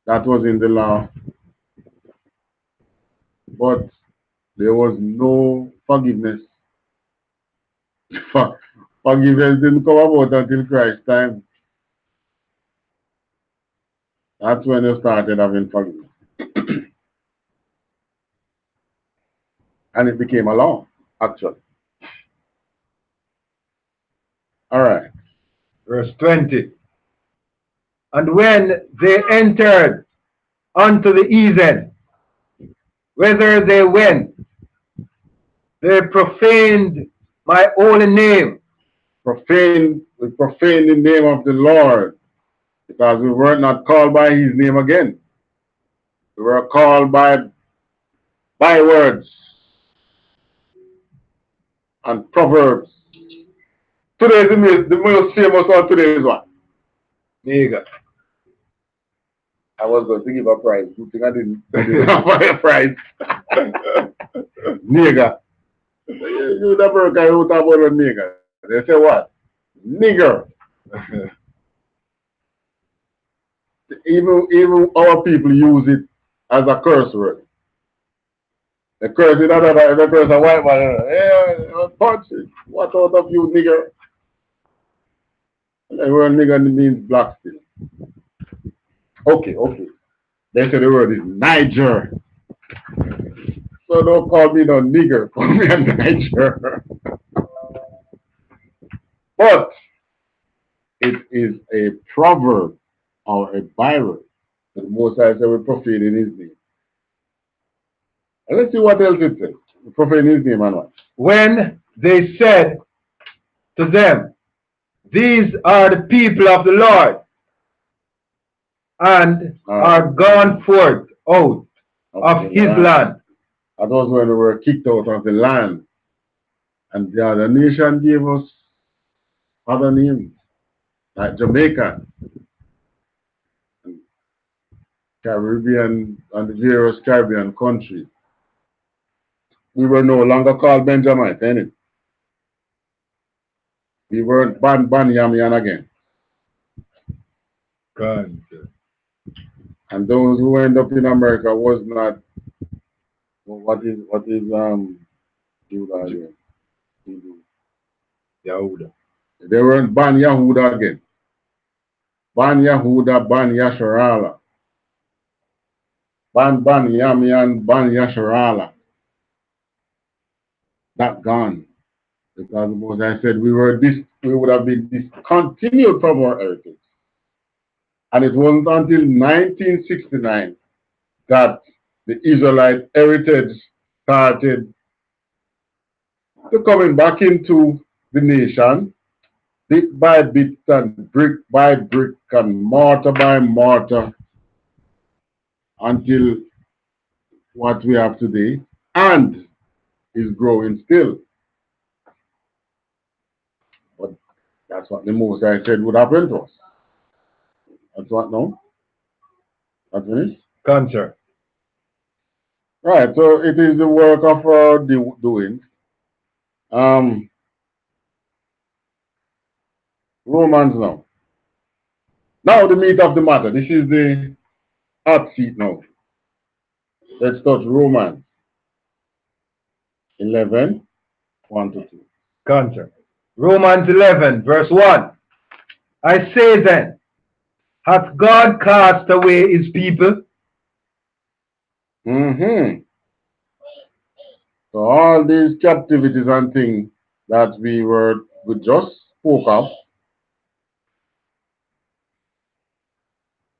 That was in the law. But there was no forgiveness. Forgiveness didn't come about until Christ's time. That's when you started having forgiveness. And it became a law, actually. All right. Verse 20. And when they entered unto the heathen, whither they went, they profaned my holy name. We profaned the name of the Lord because we were not called by his name again. We were called by bywords and proverbs. Today's the most famous one today is what? Nigger. I was going to give a prize. Good thing I didn't have a prize. Nigger. You the American who talk about a nigger. They say what? Nigger. Even our people use it as a curse word. The curse is the curse a white man. Yeah, punch it. What out of you, nigger? The word nigger means black still. Okay. They say the word is Niger. So don't call me no nigger, call me a Niger. But it is a proverb or a byword. The Most High said we profane in his name. And let's see what else it says. We profane his name and what? When they said to them, these are the people of the Lord, and are gone forth out of his land. That was when we were kicked out of the land. And the other nation gave us other names, like Jamaica, and Caribbean, and the various Caribbean countries. We were no longer called Benjamite, any. We weren't Banyamian again. God. And those who end up in America was not what is Judah again? Yahuda. They weren't Ban Yahuda again. Ban Yahuda, Ban Yasharala. Ban Yamian, Ban Yasharala. That gone. Because as I said, we would have been discontinued from our heritage. And it wasn't until 1969 that the Israelite heritage started to coming back into the nation, bit by bit and brick by brick and mortar by mortar, until what we have today, and is growing still. But that's what the Most High said would happen to us. That's what now? That's finished? Cancer. Right, so it is the work of our doing. Romans now. Now the meat of the matter. This is the hot seat now. Let's touch Romans 11, 1 to 2. Cancer. Romans 11, verse 1. I say then, hath God cast away his people? So all these captivities and things that we just spoke of.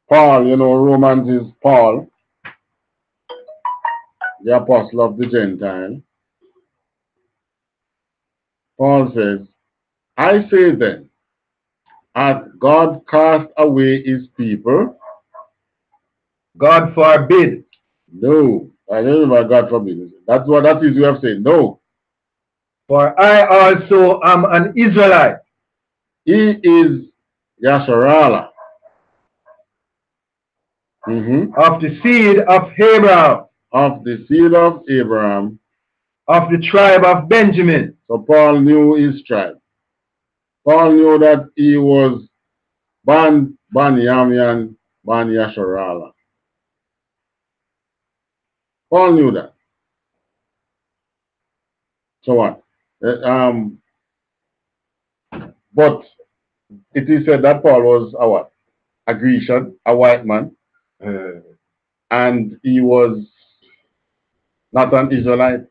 Paul, Romans is Paul, the apostle of the Gentile. Paul says, I say then, hath God cast away his people? God forbid. No. I don't know about God forbid. That's what that is you have said. No. For I also am an Israelite. He is Yasharala. of the seed of Abraham, of the seed of Abraham. of the tribe of Benjamin. So Paul knew his tribe. Paul knew that he was Ban Yamyan Ban Yasharala. Paul knew that. So what? But it is said that Paul was a what? A Grecian, a white man, and he was not an Israelite.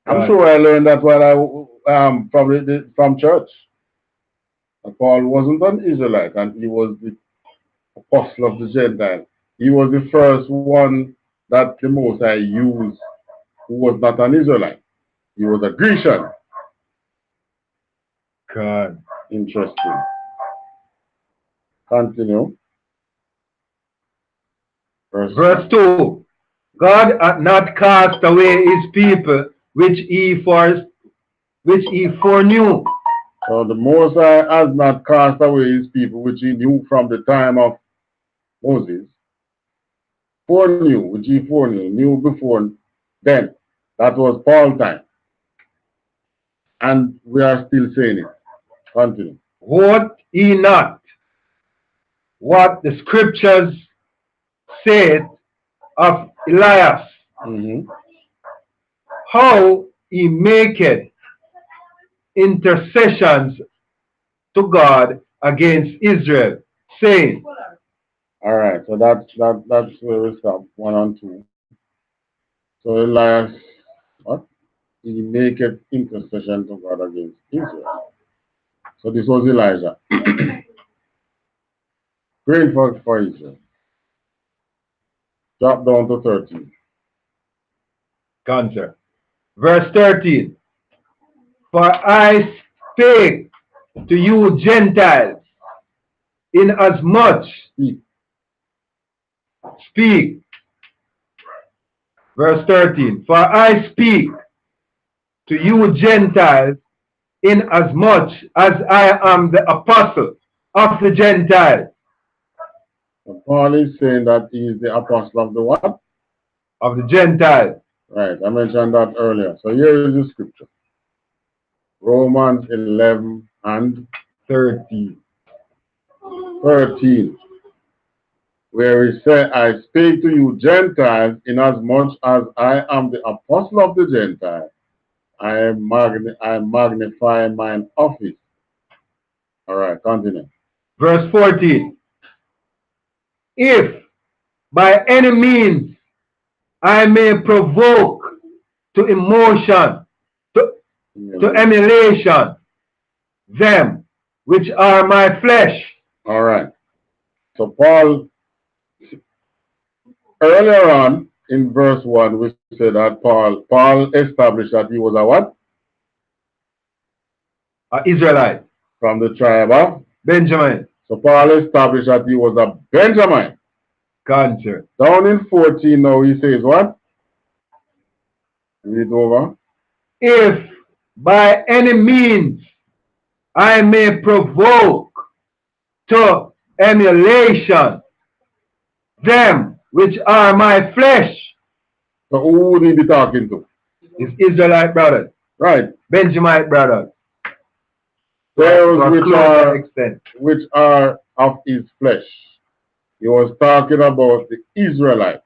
I'm sure I learned that while I from church. Paul wasn't an Israelite, and he was the apostle of the Gentiles. He was the first one that the Most High used who was not an Israelite. He was a Grecian. God. Interesting. Continue. Verse 2. God hath not cast away his people which he foreknew. So the Most High has not cast away his people which he knew from the time of Moses. Foreknew, which he foreknew, knew before then. That was Paul's time. And we are still saying it. Continue. Wot ye not what the scriptures said of Elias, how he maketh intercessions to God against Israel, saying. All right, so that's where we stop. 1 and 2. So Elias, what? He maketh intercession to God against Israel. So this was Elijah. Praying for Israel. Drop down to 13. Cancer. Verse 13. For I spake to you Gentiles, inasmuch speak. Verse 13. For I speak to you Gentiles, inasmuch as I am the apostle of the Gentiles. So Paul is saying that he is the apostle of the what? Of the Gentiles. Right, I mentioned that earlier. So here is the scripture. Romans 11 and 13. 13. Where he said, I speak to you Gentiles, inasmuch as I am the apostle of the Gentiles. I magnify mine office. All right, continue. Verse 14. If by any means I may provoke to emotion, to emulation, them which are my flesh. All right. So Paul, earlier on in verse 1, we said that Paul established that he was a what? An Israelite. From the tribe of Benjamin. So Paul established that he was a Benjamin. Gotcha. Down in 14 now he says what? Read over. If by any means I may provoke to emulation them which are my flesh. So who would he be talking to? His Israelite brothers. Right. Benjamite brothers. Those which are of his flesh. He was talking about the Israelites.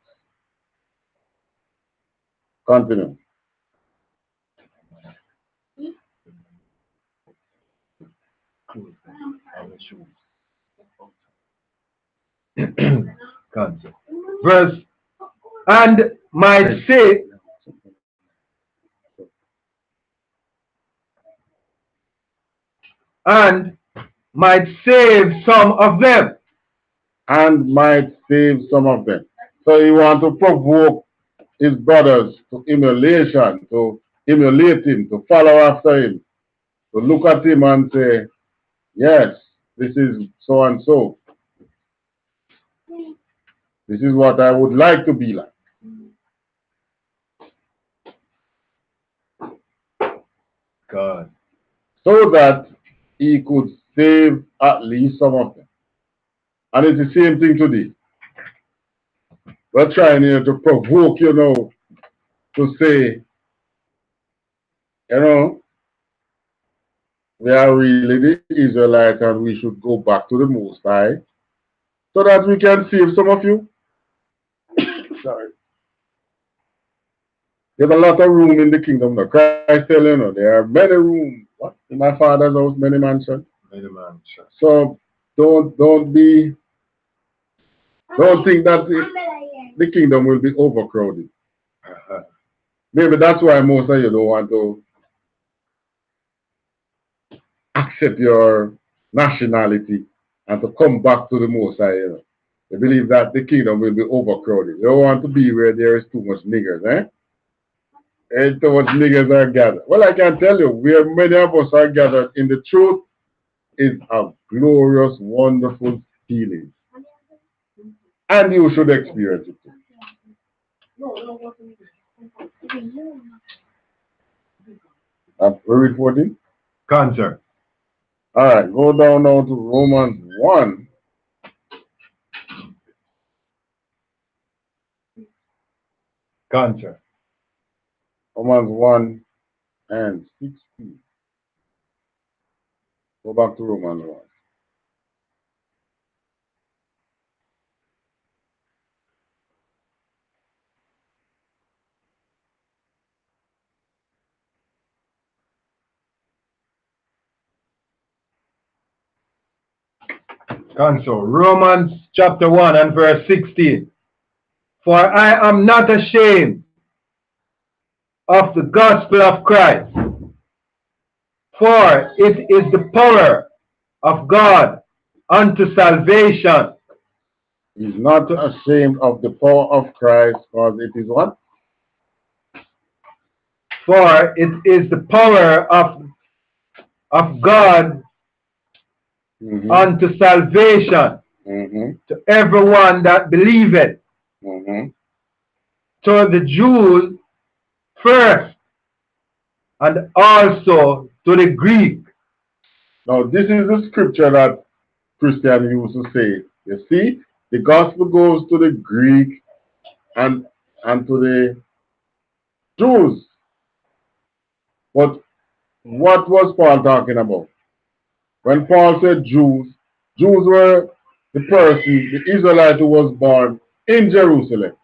Continue. Verse, and might say, and might save some of them. And might save some of them. So he want to provoke his brothers to emulation, to emulate him, to follow after him, to look at him and say, yes, this is so and so. This is what I would like to be like. God. So that he could save at least some of them. And it's the same thing today. We're trying here to provoke you know to say, you know, we are really the Israelites and we should go back to the Most High so that we can save some of you. Sorry. There's a lot of room in the kingdom. Now. Christ telling you, know, there are many rooms. What? In my father's house, many mansions. Many mansions. So don't think that the kingdom will be overcrowded. Maybe that's why most of you don't want to accept your nationality and to come back to the Most High. You know. They believe that the kingdom will be overcrowded. They don't want to be where there is too much niggers, eh? And too much niggers are gathered. Well, I can tell you, where many of us are gathered in the truth is a glorious, wonderful feeling. And you should experience it too. We're read 14? Concert. All right, go down now to Romans 1. Concert. Romans 1 and 16. Go back to Romans 1. Console. Romans chapter 1 and verse 16. For I am not ashamed of the gospel of Christ, for it is the power of God unto salvation. He's not ashamed of the power of Christ, because it is what? For it is the power of God unto salvation to everyone that believeth. To the Jews first, and also to the Greek. Now, this is the scripture that Christian used to say. You see, the gospel goes to the Greek and to the Jews. But what was Paul talking about? When Paul said Jews, Jews were the person, the Israelite who was born in Jerusalem.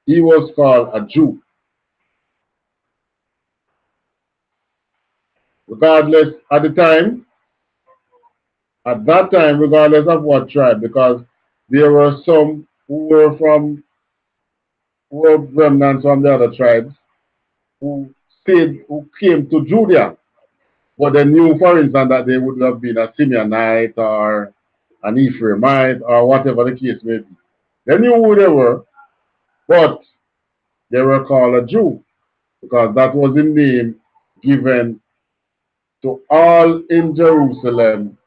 He was called a Jew. Regardless, at that time, regardless of what tribe, because there were some who were remnants from the other tribes who came to Judea, but they knew, for instance, that they would have been a Simeonite or an Ephraimite or whatever the case may be. They knew who they were, but they were called a Jew because that was the name given to all in Jerusalem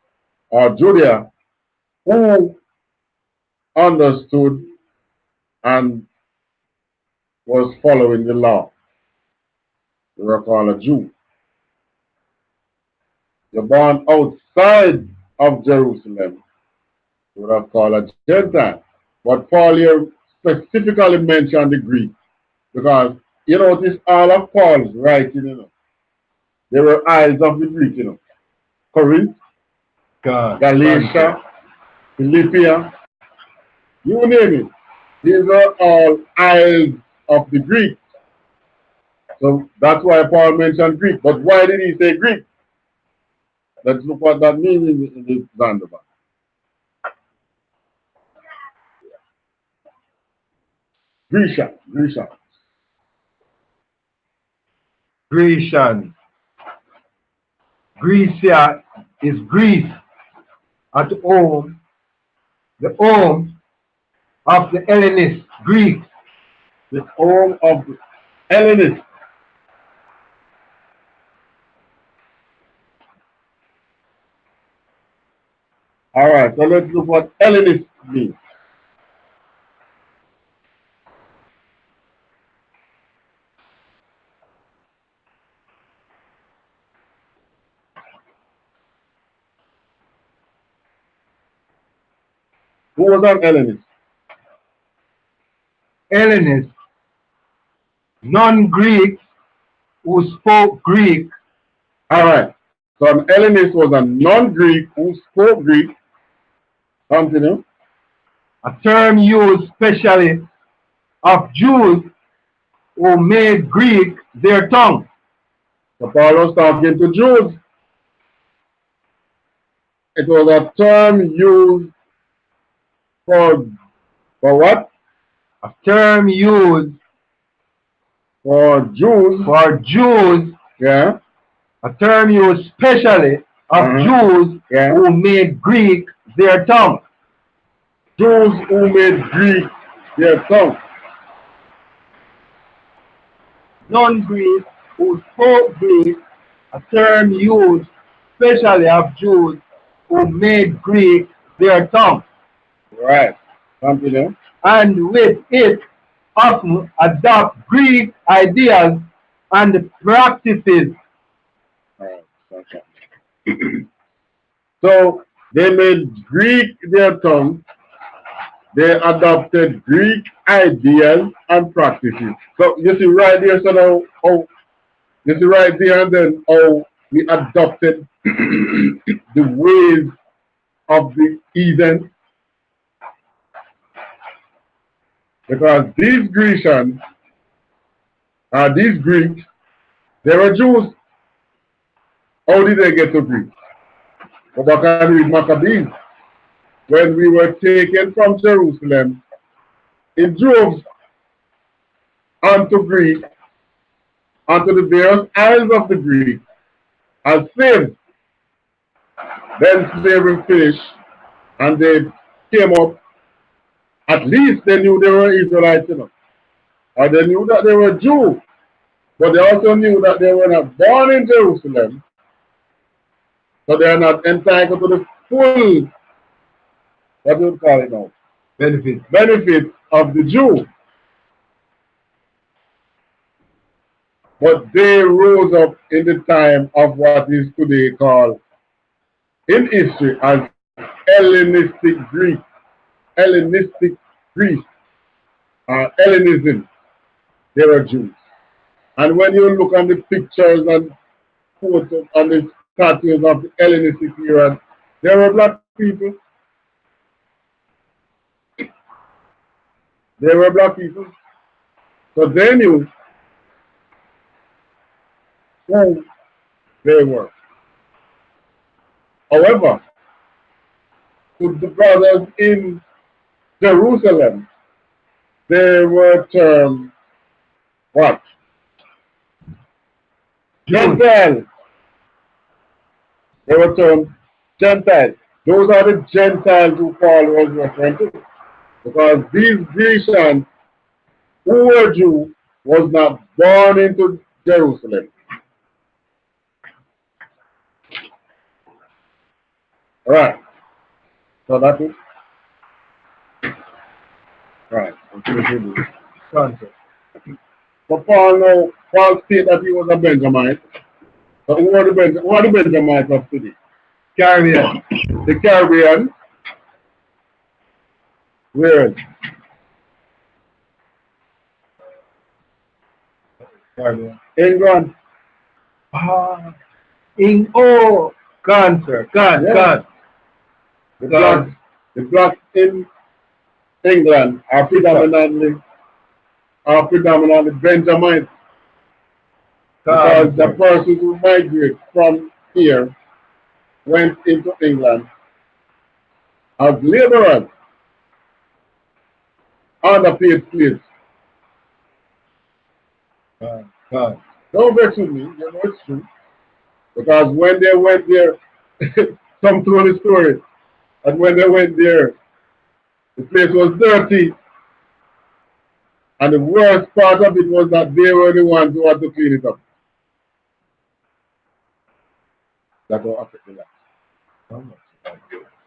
or Judea who understood and was following the law. They were called a Jew. You're born outside of Jerusalem, you would have called a Gentile. But Paul here specifically mentioned the Greek because you notice all of Paul's writing, they were isles of the Greek, Corinth, Galatia, Philippi, you name it. These are all isles of the Greek. So that's why Paul mentioned Greek. But why did he say Greek? Let's look what that means in the Zanzibar. Grecian. Grecian. Grecia is Greece at home, the home of the Hellenist Greeks. The home of the Hellenists. All right, so let's look what Hellenist means. Who was an Hellenist? Hellenists, non-Greeks who spoke Greek. All right. So an Hellenist was a non-Greek who spoke Greek. Continue. A term used specially of Jews who made Greek their tongue. So Paul was talking to Jews. It was a term used for what? A term used For Jews. Yeah. A term used specially of Jews who made Greek their tongue. Jews who made Greek their tongue. Non-Greeks who spoke Greek, a term used specially of Jews who made Greek their tongue. Right. Continue. And with it often adopt Greek ideas and practices. Right. Okay. So they made Greek their tongue. They adopted Greek ideas and practices. So you see right there, so now, you see right there and then how we adopted the ways of the heathen. Because these Grecians, these Greeks, they were Jews. How did they get to Greece? Go back and read Maccabees. When we were taken from Jerusalem in droves onto Greece, onto the various isles of the Greeks, as slaves. Then slavery finished, and they came up. At least they knew they were Israelites, you know. Or they knew that they were Jews. But they also knew that they were not born in Jerusalem. So they are not entitled to the full, what do you call it now? Benefit of the Jew. But they rose up in the time of what is today called in history as Hellenistic Greece, Hellenistic Greece, Hellenism. They were Jews. And when you look on the pictures and photos and the statues of the Hellenistic era, they were black people. They were black people. So they knew who they were. However, to the brothers in Jerusalem, they were termed what? Gentiles. They were termed Gentiles. Those are the Gentiles who Paul was referring to. Because these Grecians who were Jews was not born into Jerusalem. All right. So that is right. So Paul stated that he was a Benjamite. So who are the Benjamites of today? Caribbean. The Caribbean. Where is Caribbean? England. Cancer. The blacks in England are predominantly Benjamites. Because the persons who migrate from here went into England as laborers, underpaid slaves. Don't vex with me, you know it's true. Because when they went there, some told the story, and when they went there, the place was dirty. And the worst part of it was that they were the ones who had to clean it up. That will affect the life.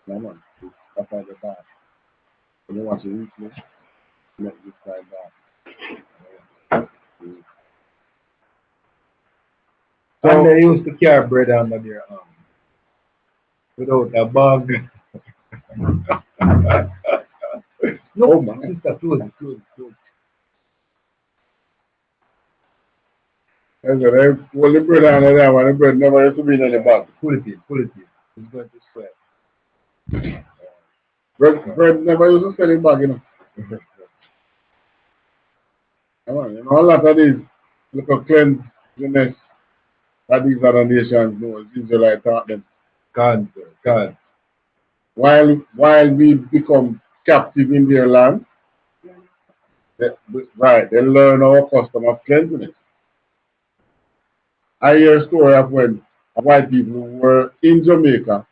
No, man. That's why they're bad. When you watch the replay, make this guy bad. So, and they used to carry bread under their arm without a bag. No, oh, man. Sister, close. I said, I pull the bread out of there, and the bread never used to be in the bag. Pull it in, pull it in. It's going to sweat. Bread never used to sell in bag, you know. Come on, you know, a lot of these little cleanliness that these other nations know, Israelites taught them. God, God. While we become captive in their land, they learn our custom of cleanliness. I hear a story of when white people who were in Jamaica,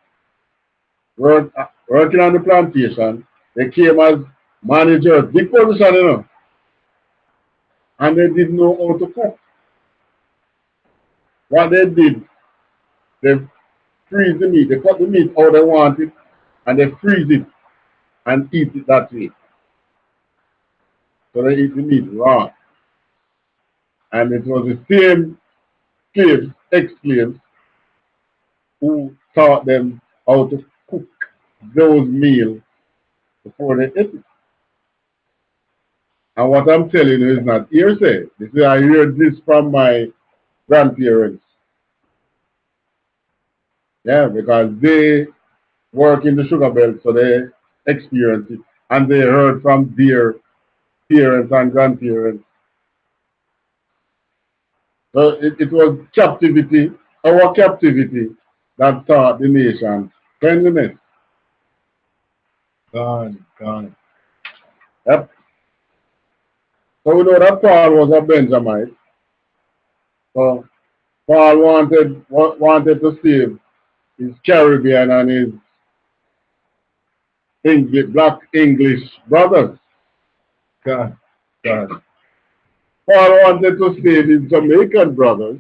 working on the plantation, they came as managers, big position, you know, and they didn't know how to cook. What they did, they freeze the meat, they cut the meat how they want it, and they freeze it and eat it that way. So they eat the meat raw. And it was the same slaves, ex-slaves, who taught them how to cook those meals before they ate it. And what I'm telling you is not hearsay. I heard this from my grandparents. Yeah, because they work in the sugar belt, so they experience it. And they heard from their parents and grandparents. So it was captivity, our captivity, that taught the nation cleanliness. Gone, gone. Yep. So we know that Paul was a Benjamite. So Paul wanted to save his Caribbean and his black English brothers. God, God. Paul wanted to save his Jamaican brothers,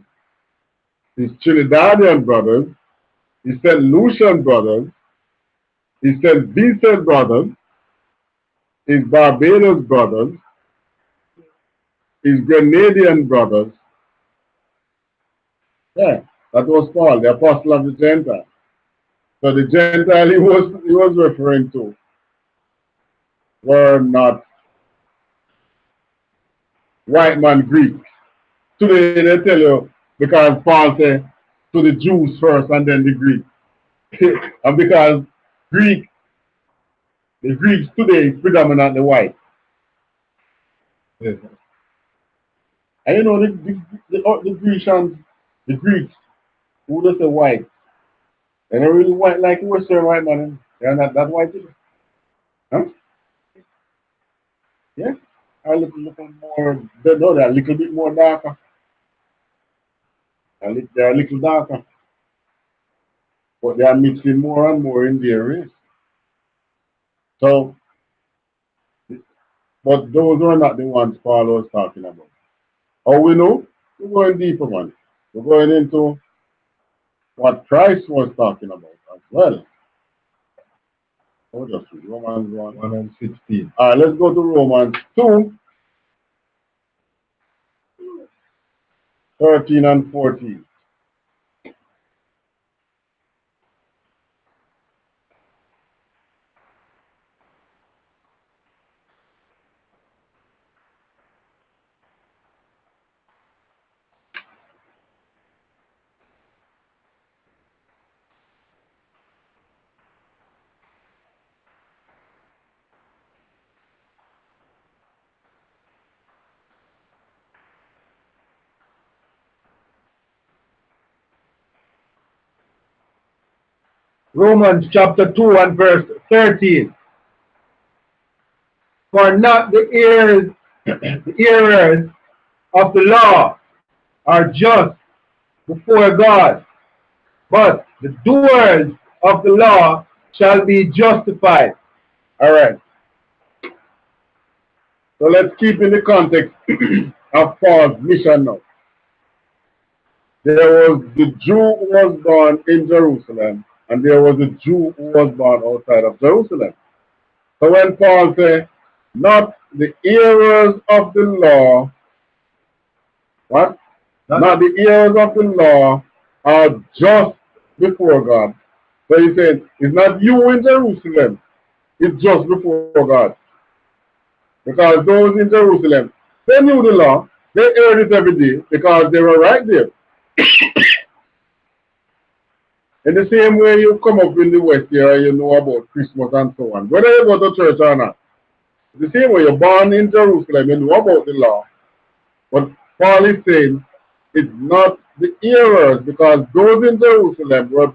his Trinidadian brothers, his St. Lucian brothers, his St. Vincent brothers, his Barbados brothers, his Grenadian brothers. Yeah, that was Paul, the apostle of the Gentiles. So the Gentile he was referring to were not white man Greeks. Today they tell you, because Paul said to the Jews first and then the Greeks. And because the Greeks today is predominantly white. Yes. And you know the Grecians, the Greeks, who they say white, they're not really white like Western white man. They're not that white either. Huh? Yeah. A little more, they're a little bit more darker. They're a little darker. But they are mixing more and more in their race. So, but those are not the ones Paul was talking about. How we know? We're going deeper, man. We're going into what Christ was talking about as well. Oh, just read Romans 1 and 16. All right, let's go to Romans 2, 13 and 14. Romans chapter 2 and verse 13. For not the hearers of the law are just before God, but the doers of the law shall be justified. All right. So let's keep in the context of Paul's mission now. There was the Jew who was born in Jerusalem, and there was a Jew who was born outside of Jerusalem. So when Paul said, not the hearers of the law, what? Not the hearers of the law are just before God. So he said, it's not you in Jerusalem, it's just before God. Because those in Jerusalem, they knew the law, They heard it every day because they were right there. In the same way you come up in the West here, you know about Christmas and so on. Whether you go to church or not, the same way you're born in Jerusalem, you know about the law. But Paul is saying it's not the hearers, because those in Jerusalem were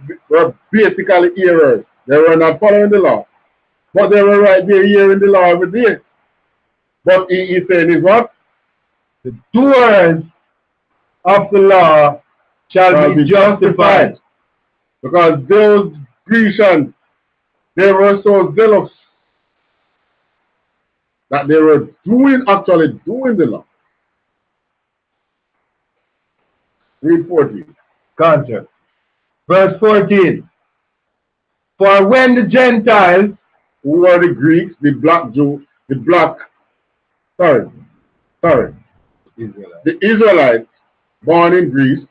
basically hearers. They were not following the law. But they were right there hearing the law every day. But he is saying is what? The doers of the law shall be justified. Because those Grecians, they were so zealous that they were actually doing the law. Read 14. Concept. Verse 14. For when the Gentiles, who were the Greeks, the Israelites born in Greece,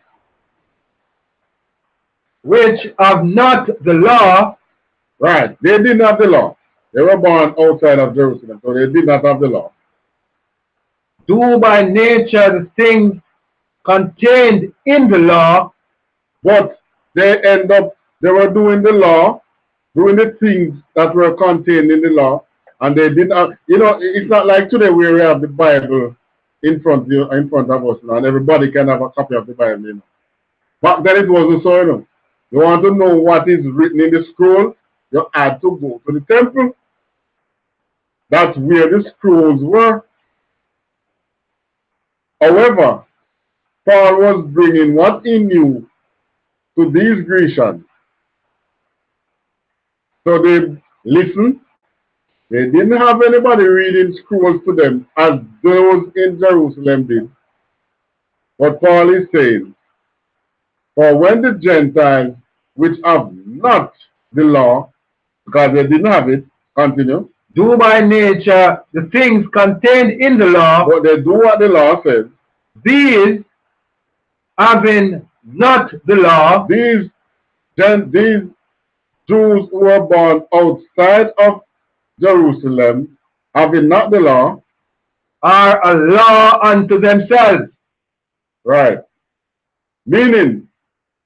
which have not the law, right, they didn't have the law. They were born outside of Jerusalem, so they did not have the law. do by nature the things contained in the law, but they were doing the law, doing the things that were contained in the law, and they didn't have, it's not like today where we have the Bible in front of us now, and everybody can have a copy of the Bible. Back then it wasn't so. You want to know what is written in the scroll, you had to go to the temple. That's where the scrolls were. However, Paul was bringing what he knew to these Grecians. So they listened. They didn't have anybody reading scrolls to them as those in Jerusalem did. But Paul is saying, for when the Gentiles, which have not the law, because they didn't have it, continue, do by nature the things contained in the law, but they do what the law says. These, having not the law, these Jews who were born outside of Jerusalem, having not the law, are a law unto themselves. Right. Meaning,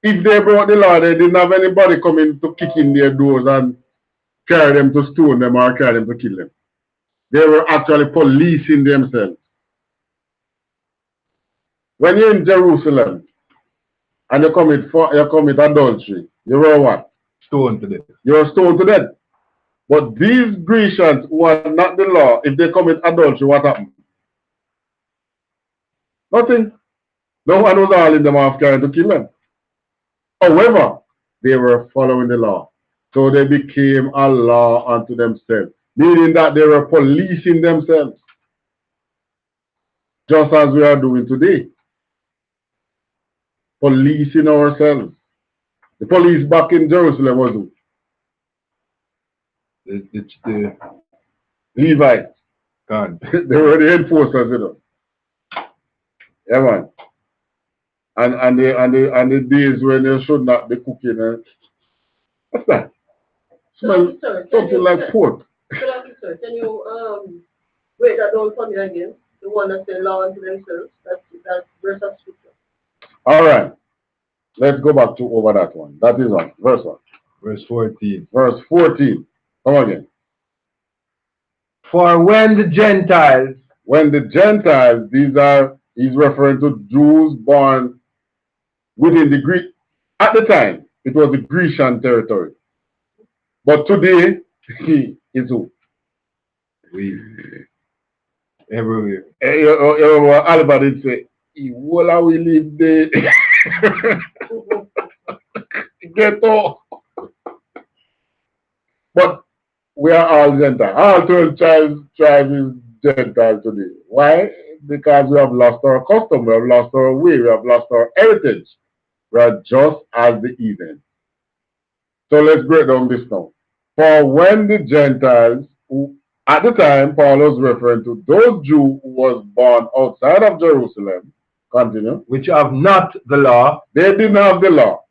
if they brought the law, they didn't have anybody coming to kick in their doors and carry them to stone them or carry them to kill them. They were actually policing themselves. When you're in Jerusalem and you commit adultery, you were what? Stoned to death. You were stoned to death. But these Grecians who are not the law, if they commit adultery, what happened? Nothing. No one was hauling them off carrying to kill them. However, they were following the law. So they became a law unto themselves, meaning that they were policing themselves, just as we are doing today. Policing ourselves. The police back in Jerusalem was who? The Levites. God. They were the enforcers, Yeah, man. And the days when they should not be cooking. What's that? Smell something like pork. Sir, can you break that down for me again? The one that said law unto themselves. That's verse of scripture. All right. Let's go back to over that one. That is on verse 1. Verse 14. Verse 14. Come again. For when the Gentiles, he's referring to Jews born within the Greek. At the time, it was the Grecian territory. But today, he is who? Everywhere. Alba did say, Iwola we live there. Ghetto. But we are all Gentiles. All 12 tribes is Gentile today. Why? Because we have lost our custom, we have lost our way, we have lost our heritage. We are just as the heathen. So let's break down this now. For when the Gentiles, who at the time Paul was referring to those Jews who was born outside of Jerusalem, continue, which have not the law, they didn't have the law.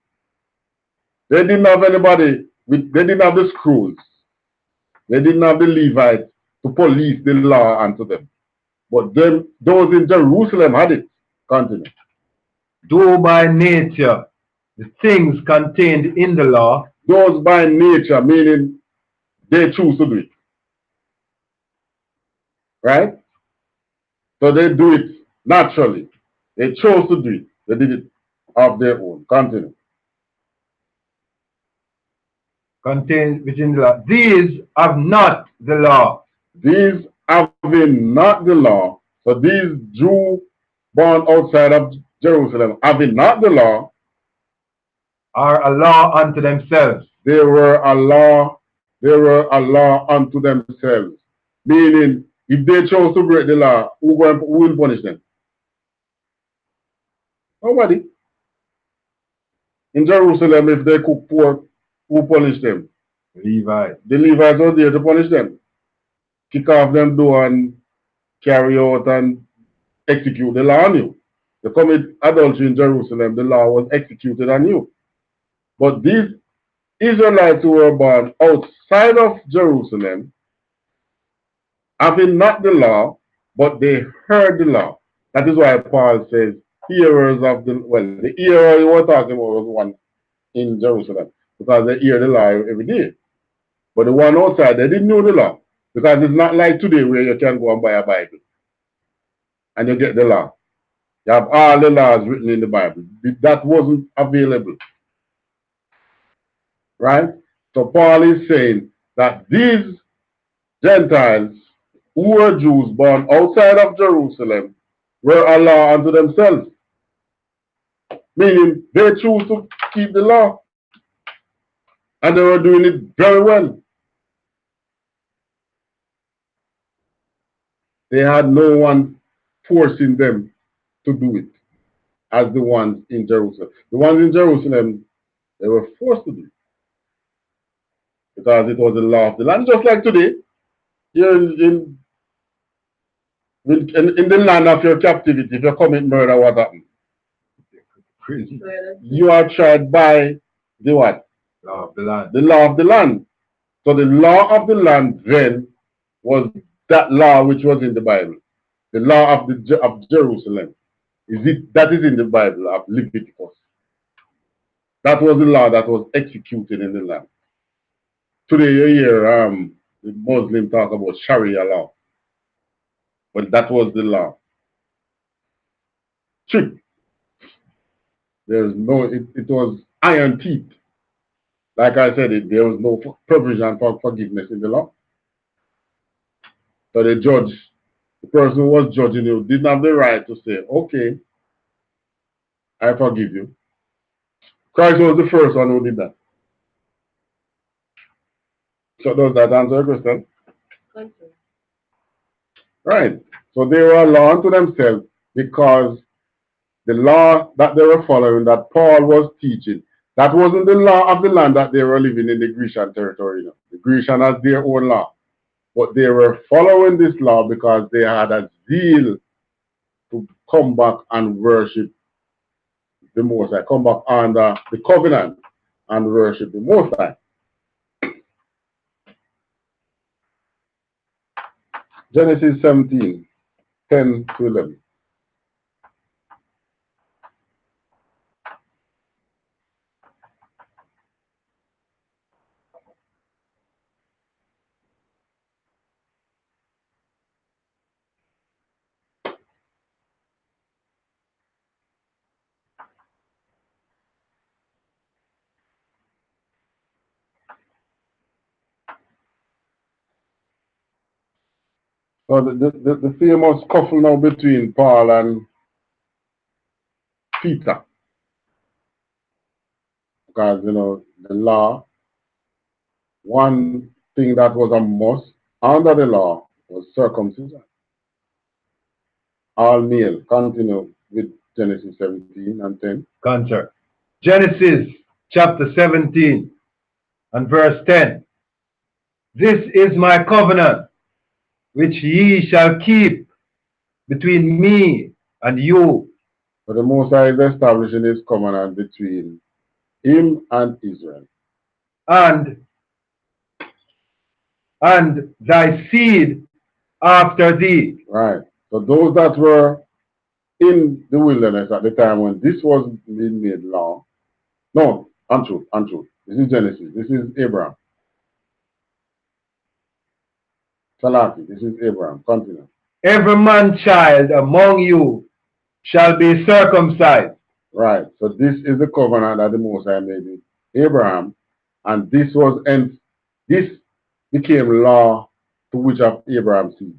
They didn't have anybody, they didn't have the scrolls. They didn't have the Levites to police the law unto them. But those in Jerusalem had it. Continue. Do by nature the things contained in the law, Those by nature, meaning they choose to do it. Right? So they do it naturally. They chose to do it. They did it of their own. Continue. contained within the law. These have not the law, These having not the law, so these Jews born outside of Jerusalem, having not the law, are a law unto themselves. they were a law unto themselves. Meaning, if they chose to break the law, who will punish them? Nobody. In Jerusalem, if they cook pork, who punish them? Levi. The Levites were there to punish them. Kick off them door and carry out and execute the law on you. They commit adultery in Jerusalem, the law was executed on you. But these Israelites who were born outside of Jerusalem, having not the law, but they heard the law. That is why Paul says, hearers of the, well, the hearer you were talking about was one in Jerusalem, because they hear the law every day. But the one outside, they didn't know the law, because it's not like today where you can go and buy a Bible and you get the law. You have all the laws written in the Bible. That wasn't available. Right? So Paul is saying that these Gentiles who were Jews born outside of Jerusalem were a law unto themselves. Meaning they choose to keep the law. And they were doing it very well. They had no one forcing them to do it as the ones in Jerusalem. The ones in Jerusalem, they were forced to do it because it was the law of the land. Just like today, here in the land of your captivity, if you commit murder, what happens? Crazy. You are tried by the what? Law of the land. The law of the land. So the law of the land then was that law which was in the Bible. The law of Jerusalem. That is in the Bible of Leviticus. That was the law that was executed in the land. Today you hear the Muslim talk about Sharia law. But that was the law. Strict. There's no, it was iron teeth. Like I said, there was no provision for forgiveness in the law. So the judge, the person who was judging you, didn't have the right to say, okay, I forgive you. Christ was the first one who did that. So does that answer your question? Thank you. Right. So they were a law unto themselves because the law that they were following, that Paul was teaching, that wasn't the law of the land that they were living in the Grecian territory. You know. The Grecian has their own law. But they were following this law because they had a zeal to come back and worship the Most High, come back under the covenant and worship the Most High. Genesis 17, 10 to 11. So the famous couple now between Paul and Peter. Because, you know, the law, one thing that was a must under the law was circumcision. All male. Continue with Genesis 17 and 10. Concert. Genesis chapter 17 and verse 10. This is my covenant, which ye shall keep between me and you. But the Most High is establishing his covenant between him and Israel. And thy seed after thee. Right. So those that were in the wilderness at the time when this was being made law, no, untrue. This is Genesis. This is Abraham. Salaki, this is Abraham. Continue. Every man child among you shall be circumcised. Right. So this is the covenant that the Most High made with Abraham, and this became law to which of Abraham's seed?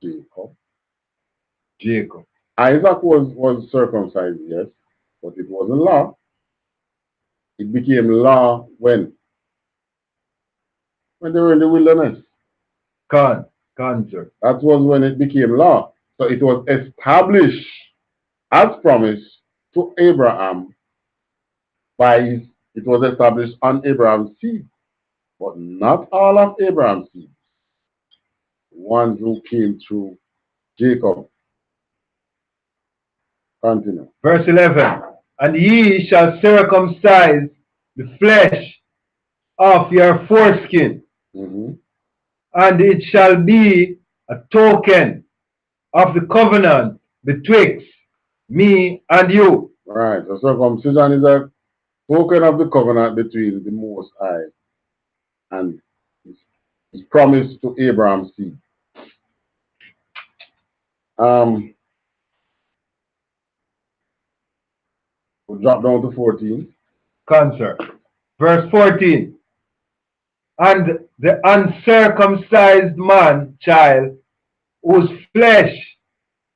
Jacob. Jacob. Isaac was circumcised, yes, but it wasn't law. It became law when they were in the wilderness. Sir. That was when it became law. So it was established as promised to Abraham it was established on Abraham's seed, but not all of Abraham's seed. Ones who came through Jacob. Continue. Verse 11. And ye shall circumcise the flesh of your foreskin, and it shall be a token of the covenant betwixt me and you. Right. So circumcision is a token of the covenant between the Most High and his promise to Abraham's seed. We'll drop down to 14. Concert. Verse 14. And the uncircumcised man child, whose flesh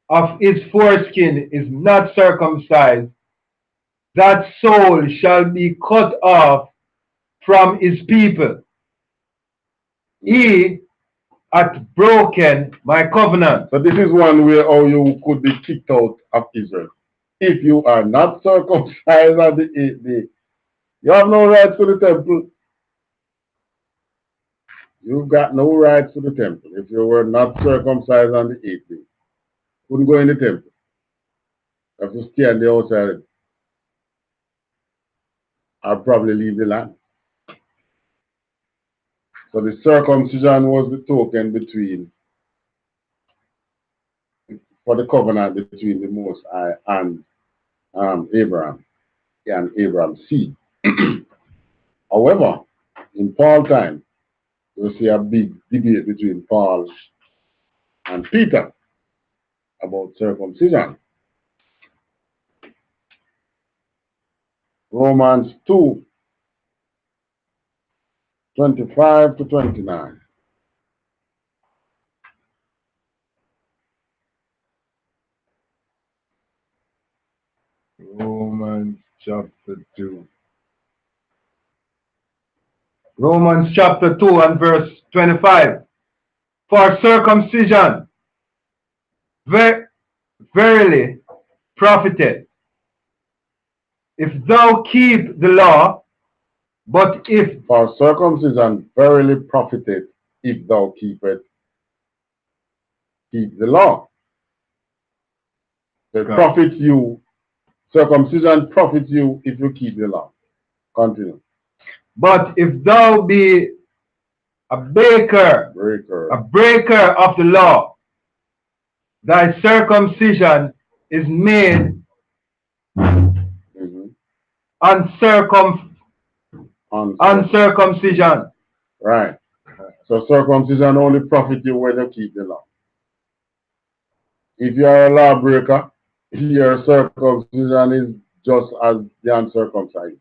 of his foreskin is not circumcised, that soul shall be cut off from his people. He hath broken my covenant. So this is one way how you could be kicked out of Israel. If you are not circumcised on the 8th day, you have no rights to the temple. You've got no rights to the temple. If you were not circumcised on the 8th day, you couldn't go in the temple. You have to stay on the outside. I'll probably leave the land. So the circumcision was the token for the covenant between the Most High and Abraham and Abraham's seed. However, in Paul's time, you'll see a big debate between Paul and Peter about circumcision. Romans 2, 25 to 29. Romans chapter 2. Romans chapter 2 and verse 25. For circumcision verily profiteth, if thou keep the law, but if... For circumcision verily profiteth, if thou keep the law. It profits you, circumcision profits you if you keep the law. Continue. But if thou be a breaker of the law, thy circumcision is made uncircumcision. Right. So circumcision only profits you when you keep the law. If you are a lawbreaker, your circumcision is just as the uncircumcised.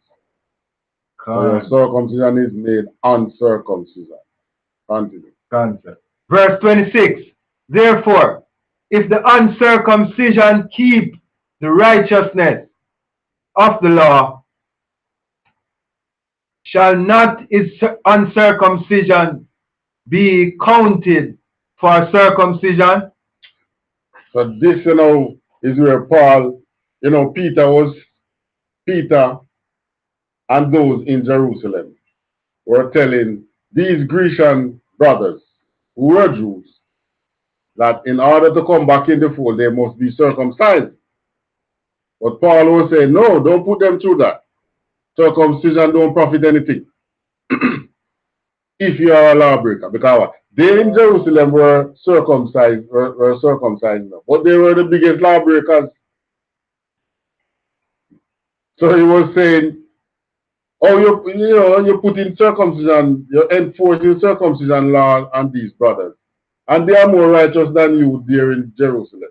So your circumcision is made uncircumcision. Continue. Verse 26. Therefore, if the uncircumcision keep the righteousness of the law, shall not his uncircumcision be counted for circumcision? So this, is where Paul, Peter and those in Jerusalem were telling these Grecian brothers who were Jews that in order to come back in the fold, they must be circumcised. But Paul was saying, no, don't put them through that. Circumcision don't profit anything. If you are a lawbreaker, because They in Jerusalem were circumcised, but they were the biggest lawbreakers. So he was saying, oh, you're putting circumcision, you're enforcing circumcision law on these brothers. And they are more righteous than you there in Jerusalem.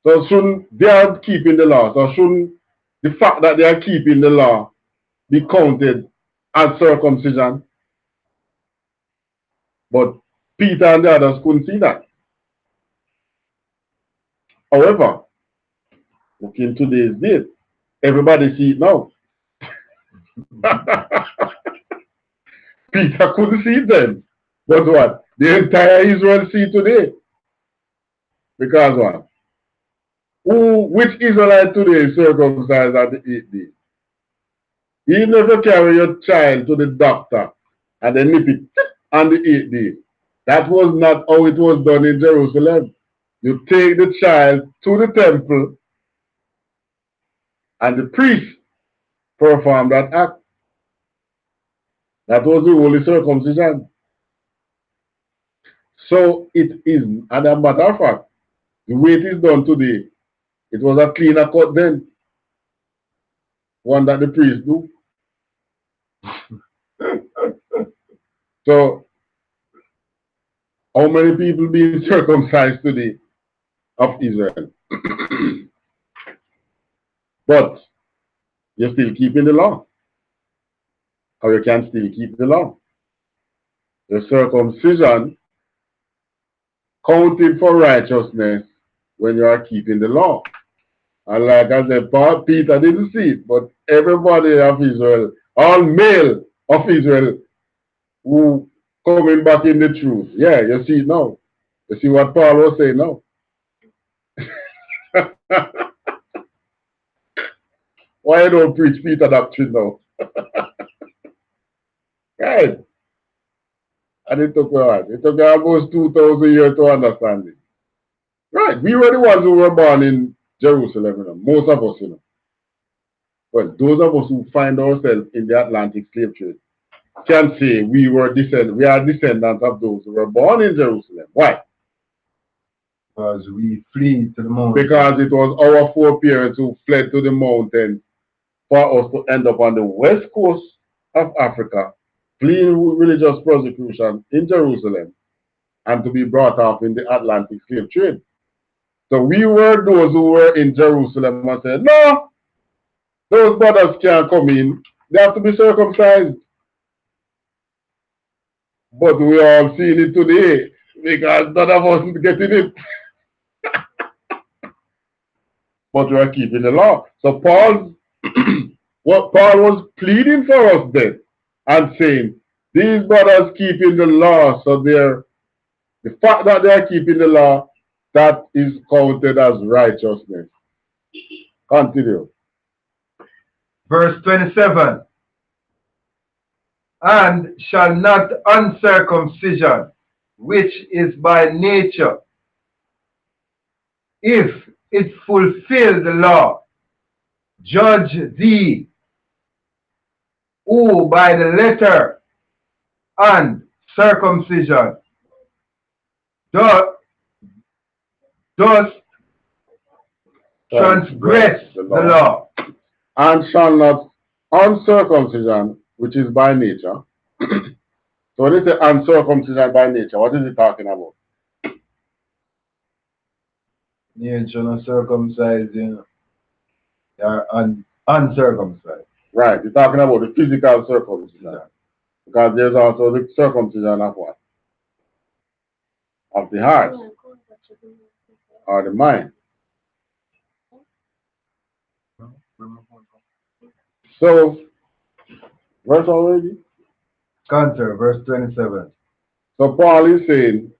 So shouldn't they are keeping the law? So shouldn't the fact that they are keeping the law be counted as circumcision? But Peter and the others couldn't see that. However, look in today's date, everybody see it now. Peter couldn't see it then. But what? The entire Israel see today. Because what? Which Israelite today is circumcised at the 8th day? You never carry your child to the doctor and then nip it on the 8th day. That was not how it was done in Jerusalem. You take the child to the temple and the priest performed that act. That was the holy circumcision. So it is, and as a matter of fact, the way it is done today, it was a cleaner cut then. One that the priest do. So how many people being circumcised today of Israel? But you're still keeping the law. Or you can still keep the law. The circumcision counted for righteousness when you are keeping the law. And like I said, Peter didn't see it, but everybody of Israel, all male of Israel who coming back in the truth. Yeah, you see it now. You see what Paul was saying now. Why you don't preach Peter doctrine now? Right. And it took what? It took almost 2,000 years to understand it. Right. We were the ones who were born in Jerusalem, you know, most of us, you know. Well, those of us who find ourselves in the Atlantic slave trade can say we are descendants of those who were born in Jerusalem. Why? Because we flee to the mountain. Because it was our foreparents who fled to the mountain for us to end up on the west coast of Africa, fleeing religious persecution in Jerusalem, and to be brought up in the Atlantic slave trade. So we were those who were in Jerusalem and said, no, those brothers can't come in. They have to be circumcised. But we are all seeing it today because none of us is getting it. But we are keeping the law. So what Paul was pleading for us then and saying, these brothers keeping the law, so the fact that they are keeping the law, that is counted as righteousness. Continue. Verse 27. And shall not uncircumcision, which is by nature, if it fulfill the law, judge thee, who by the letter and circumcision dost transgress the law. And shall not uncircumcision, which is by nature. So when it says uncircumcision by nature, what is it talking about? Nature not circumcised, you know. They are uncircumcised. Right, you're talking about the physical circumcision. Yeah. Because there's also the circumcision of what? Of the heart. Or the mind. So, verse already? Counter, verse 27. So Paul is saying,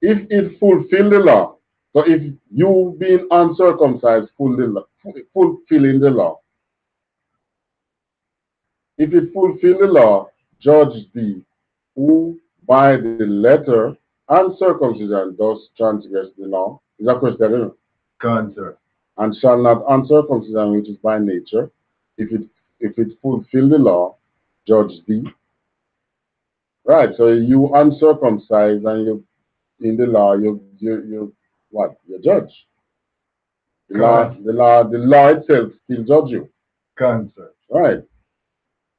if it fulfill the law, so if you being uncircumcised fulfilling the law, if it fulfill the law, judge thee, who by the letter and circumcision does transgress the law. Is that question, isn't it? Counter. And shall not uncircumcision, which is by nature, if it fulfill the law, judge thee, Right. So you uncircumcised and you in the law you what? You judge. The law itself still judge you. Cancer. Right.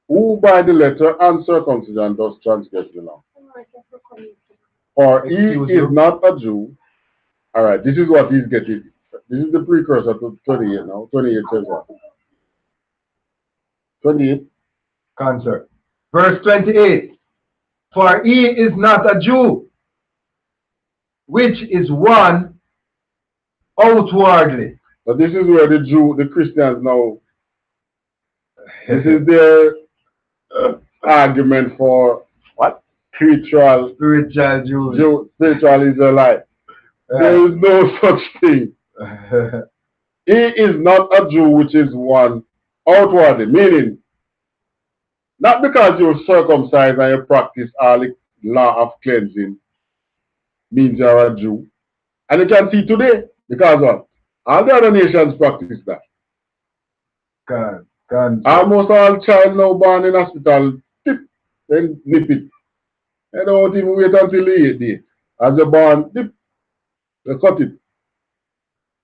Who by the letter uncircumcision does transgress the law? For he is not a Jew. All right, this is what he's getting. This is the precursor to 28 now. 28 says what? 28. Cancer. Verse 28. For he is not a Jew, which is one outwardly. But this is where the Christians now, this is their argument for what? Spiritual Jew. Spiritual Israelite. There is no such thing. He is not a Jew, which is one outwardly, meaning not because you're circumcised and you practice all the law of cleansing means you're a Jew. And you can see today, because what? All the other nations practice that. Almost all child now born in hospital, tip, then nip it. They don't even wait until the 8th day. As you're born, dip, they cut it.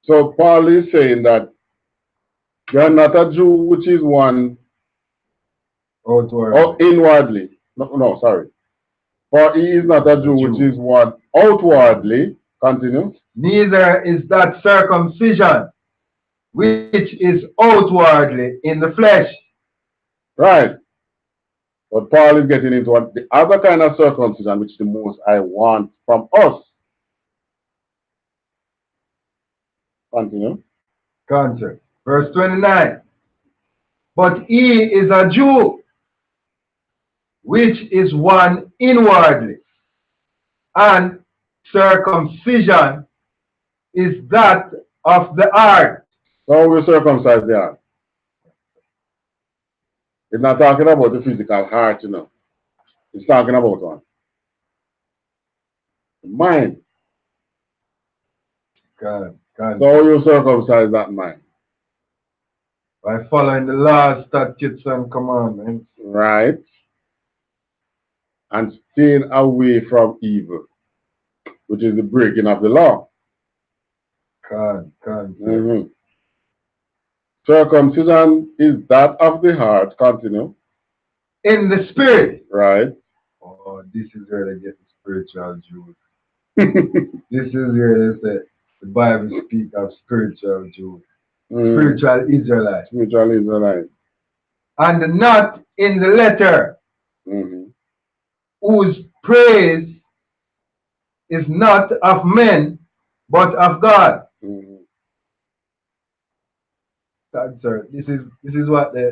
So Paul is saying that you're not a Jew, which is one outwardly. Or inwardly. No, sorry. For he is not a Jew, which is one outwardly. Continue. Neither is that circumcision, which is outwardly in the flesh. Right. But Paul is getting into the other kind of circumcision, which the Most I want from us. Continue. Cancer. Verse 29. But he is a Jew, which is one inwardly, and circumcision is that of the heart. So we circumcise the heart. It's not talking about the physical heart, you know. It's talking about one. The mind. God. So you circumcise that mind. By following the laws, statutes, and commandments. Right. And staying away from evil, which is the breaking of the law. Circumcision is that of the heart. Continue. In the spirit. Right. Oh, this is where they get the spiritual Jews. This is where they say the Bible speaks of spiritual Jews. Spiritual Israelites. Spiritual Israelites. And not in the letter, whose praise is not of men, but of God. Sir, this is what they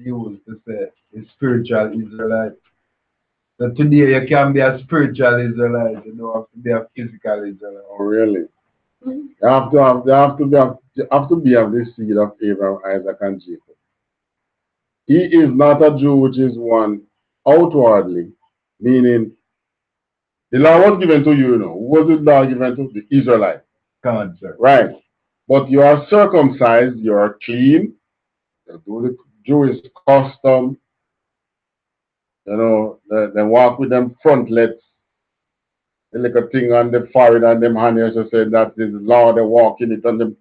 use to say is spiritual Israelite. So today you can be a spiritual Israelite, you don't have to be a physical Israelite. Oh, really? You have to be of the seed of Abraham, Isaac, and Jacob. He is not a Jew, which is one outwardly, meaning the law was given to you, you know. Who was the law given to? The Israelite. Cancer. Right. But you are circumcised, you are clean, you do the Jewish custom, you know, they walk with them frontlets, the little thing on the forehead and them hands, you say that is law, they walk in it and them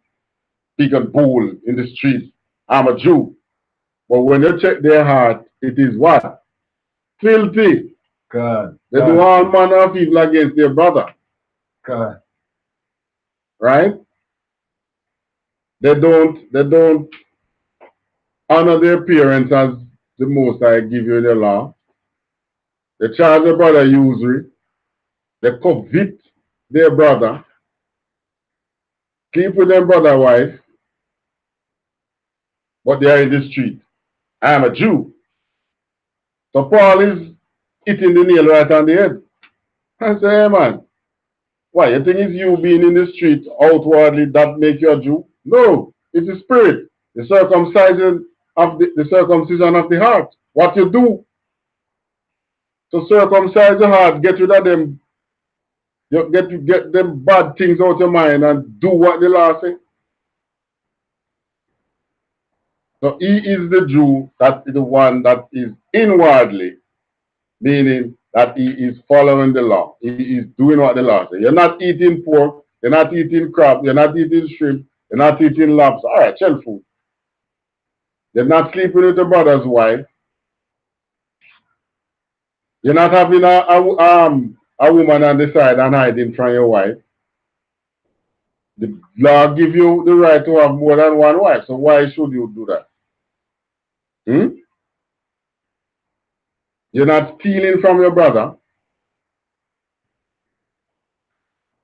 big and bull in the street. I'm a Jew. But when you check their heart, it is what? Filthy. God. They do all manner of evil against their brother. God. Right? They don't honor their parents as the Most I give you in the law. They charge their brother usury. They covet their brother. Sleep with their brother wife. But they are in the street. I am a Jew. So Paul is hitting the nail right on the head. I say, hey man, why? You think it's you being in the street outwardly that make you a Jew? No, it's the spirit. The circumcision of the circumcision of the heart. What you do to circumcise the heart, get rid of them, you get them bad things out of your mind and do what the law says. So he is the Jew that is the one that is inwardly, meaning that he is following the law. He is doing what the law says. You're not eating pork, you're not eating crab, you're not eating shrimp, you're not eating lobster. All right, shell food. You're not sleeping with your brother's wife. You're not having a woman on the side and hiding from your wife. The law gives you the right to have more than one wife. So why should you do that? Hmm? You're not stealing from your brother.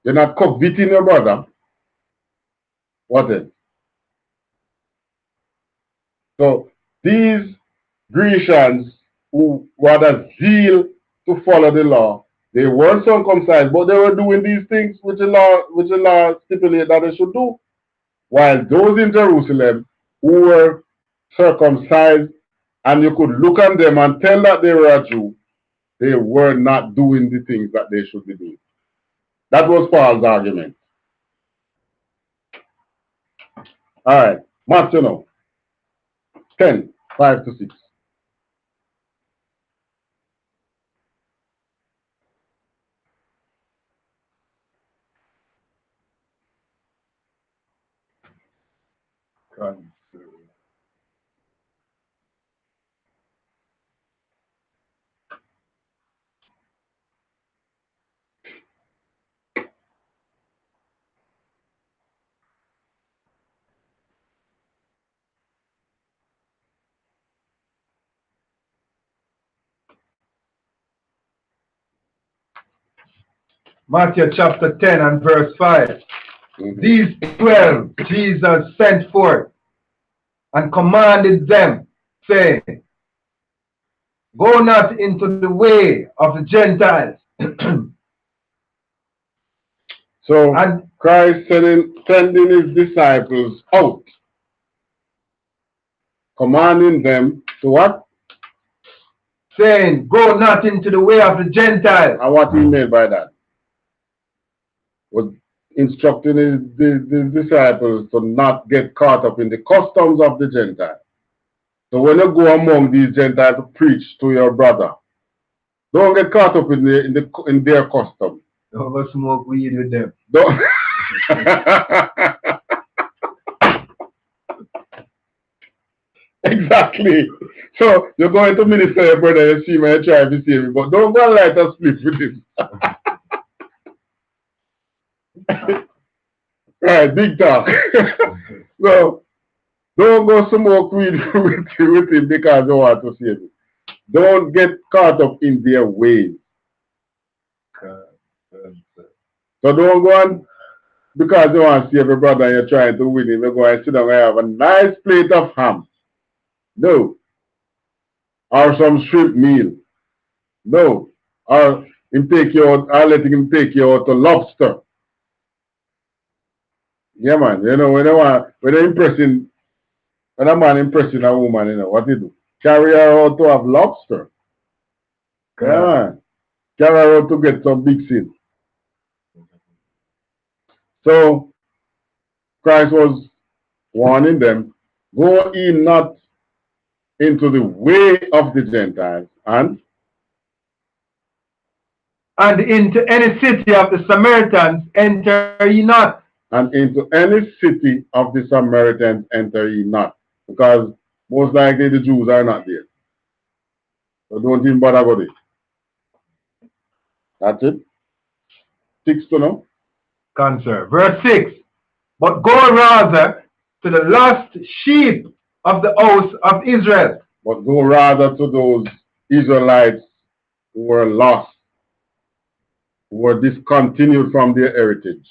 You're not coveting your brother. What else? So these Grecians who had a zeal to follow the law, they weren't circumcised, but they were doing these things which the law stipulated that they should do. While those in Jerusalem who were circumcised, and you could look at them and tell that they were a Jew, they were not doing the things that they should be doing. That was Paul's argument. All right, Matthew now, 10, 5 to 6. Matthew chapter 10 and verse 5. These 12 Jesus sent forth and commanded them, saying, go not into the way of the Gentiles. So And Christ sending his disciples out, commanding them to what? saying, go not into the way of the Gentiles. And what he meant by that? Was instructing his disciples to not get caught up in the customs of the Gentiles. So when you go among these Gentiles to preach to your brother, don't get caught up in their custom. Don't go smoke weed with them. Don't. Exactly. So you're going to minister your brother, you see me, you try to save me, but don't go and light a split with him. Right, big talk. So don't go smoke weed with him because you want to save him. Don't get caught up in their ways. So don't go and, because you want to save your brother and you're trying to win him, you go and sit down and have a nice plate of ham. No. Or some shrimp meal. No. Or him take you out, or let him take you out to lobster. Yeah, man. You know, when a man impressing a woman, you know, what he do? Carry her out to have lobster. Yeah, man. Carry her out to get some big sin. So Christ was warning them, go in not into the way of the Gentiles and into any city of the Samaritans enter ye not. And into any city of the Samaritans enter ye not. Because most likely the Jews are not there. So don't even bother about it. That's it. 6 to know. Concern. Verse 6. But go rather to the lost sheep of the house of Israel. But go rather to those Israelites who were lost, who were discontinued from their heritage.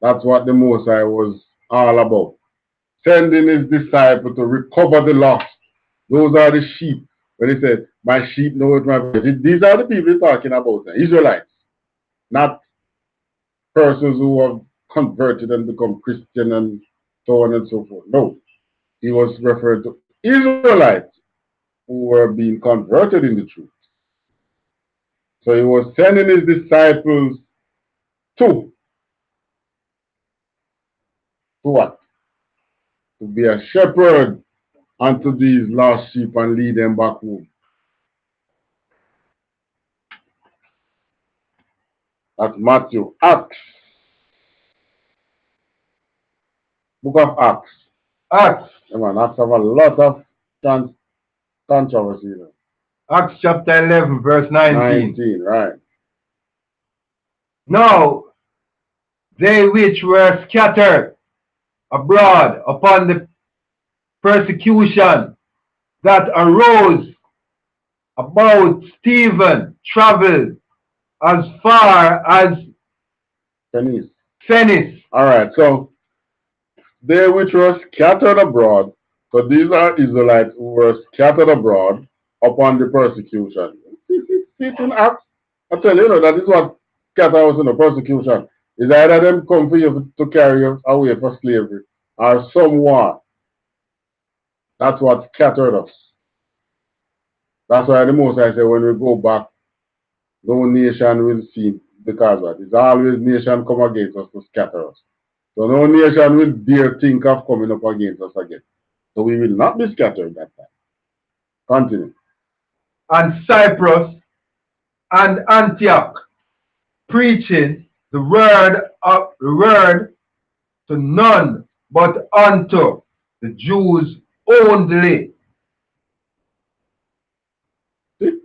That's what the Most High was all about. Sending his disciples to recover the lost. Those are the sheep. When he said, my sheep know it, my voice. These are the people he's talking about, Israelites. Not persons who have converted and become Christian and so on and so forth. No. He was referring to Israelites who were being converted in the truth. So he was sending his disciples to what? To be a shepherd unto these lost sheep and lead them back home. That's Matthew. Acts. Book of Acts. Acts. Yeah, man, Acts have a lot of controversy. Acts chapter 11, verse 19. 19, right. Now, they which were scattered abroad upon the persecution that arose about Stephen traveled as far as Venice. All right, so they which were scattered abroad, so these are Israelites who were scattered abroad upon the persecution. See it in Acts. I tell you, that is what scatter us in the persecution. Is either them come for you to carry you away for slavery, or some war. That's what scattered us. That's why the most I say when we go back, no nation will see, because what? It's always nation come against us to scatter us. So no nation will dare think of coming up against us again. So we will not be scattered that time. Continue. And Cyprus and Antioch, preaching the word to none but unto the Jews only. See?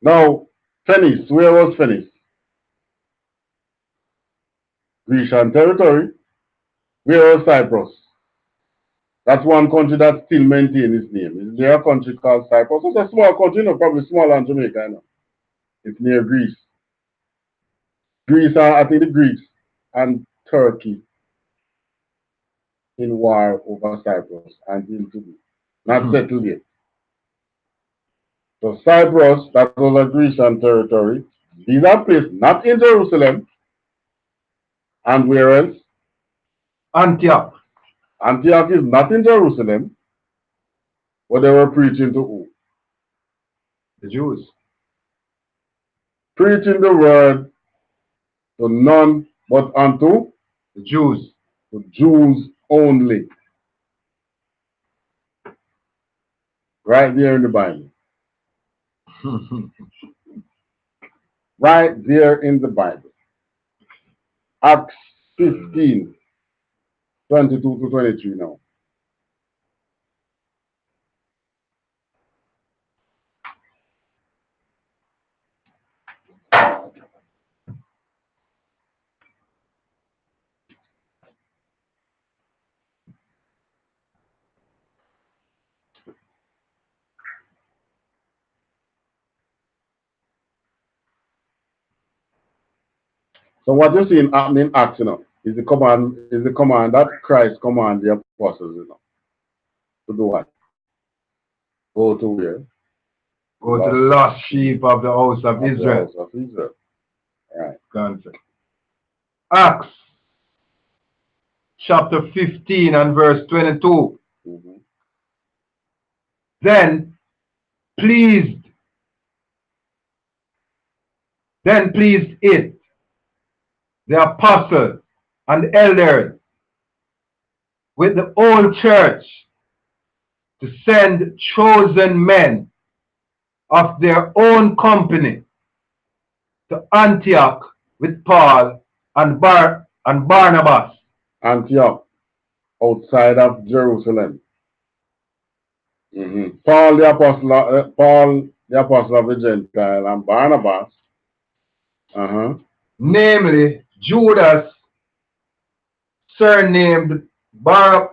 Now, Venice, where was Venice? Grecian territory. Where was Cyprus? That's one country that still maintains its name. Is there a country called Cyprus? It's a small country, probably smaller than Jamaica, It's near Greece. Greece, I think the Greeks and Turkey in war over Cyprus until today. Not settled yet. So Cyprus, that was a Grecian territory. These are placed not in Jerusalem. And where else? Antioch. Antioch is not in Jerusalem. But they were preaching to who? The Jews. Preaching the word to none but unto the Jews. The Jews only. Right there in the Bible. Right there in the Bible. Acts 15, 22 to 23 now. So what you see in happening in Acts, is the command that Christ command the apostles, to do what? Go to where? Go to the lost sheep of the house of Israel. The house of Israel. Right. Concept. Acts chapter 15 and verse 22. Then pleased it the apostles and elders with the whole church to send chosen men of their own company to Antioch with Paul and Barnabas. Antioch, outside of Jerusalem. Paul the apostle of the Gentile, and Barnabas. Namely Judas, surnamed Barsabas,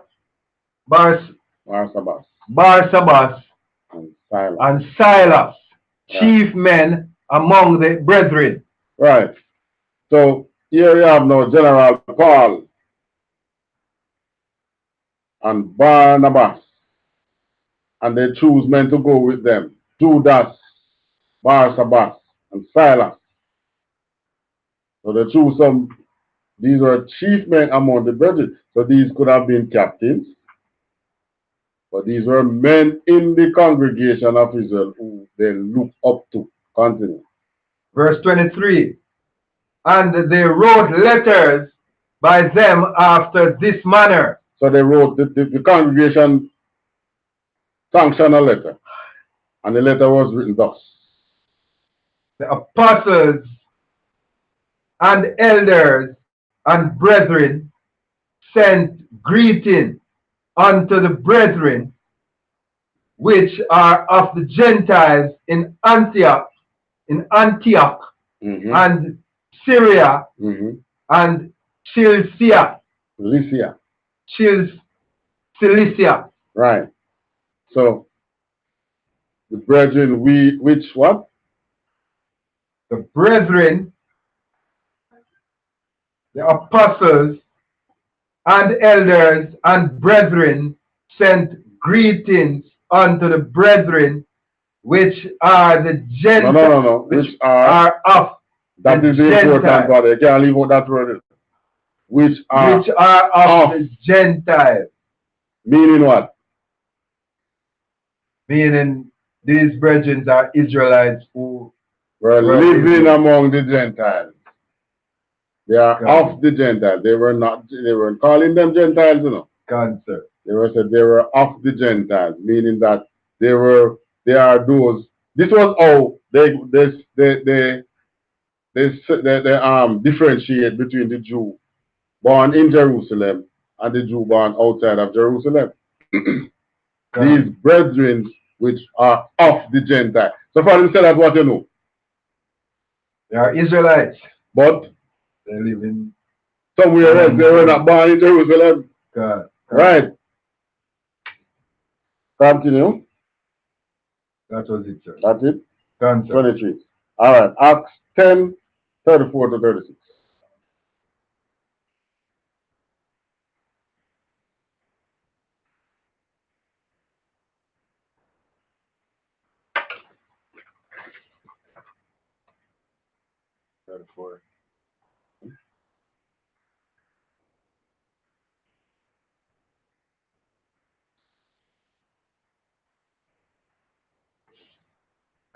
and Silas, chief men among the brethren. Right. So here you have now General Paul and Barnabas, and they choose men to go with them. Judas, Barsabas, and Silas. So they choose these were chief men among the brethren. So these could have been captains, but these were men in the congregation of Israel who they look up to. Continue. Verse 23. And they wrote letters by them after this manner. So they wrote, the congregation sanctioned a letter. And the letter was written thus. The apostles and elders and brethren sent greeting unto the brethren which are of the Gentiles in Antioch and Syria and Cilicia. Cilicia. Right. So the brethren, which what? The brethren, the apostles and elders and brethren sent greetings unto the brethren which are the Gentiles. No. Which are of that the is the important Gentiles. part. You can't leave out that word. Which are of the Gentiles. Meaning what? Meaning these brethren are Israelites who were living among the Gentiles. They are of the Gentiles. They weren't calling them Gentiles, you know. Cancer. They were of the Gentiles, meaning that they are those. This was how they differentiate between the Jew born in Jerusalem and the Jew born outside of Jerusalem. These brethren which are of the Gentiles. So far, you say that's what you know. They are Israelites. But they live in somewhere else. They were not born in Jerusalem. Right. Continue. That was it, sir. That's it? Answer. 23. All right. Acts 10, 34 to 36.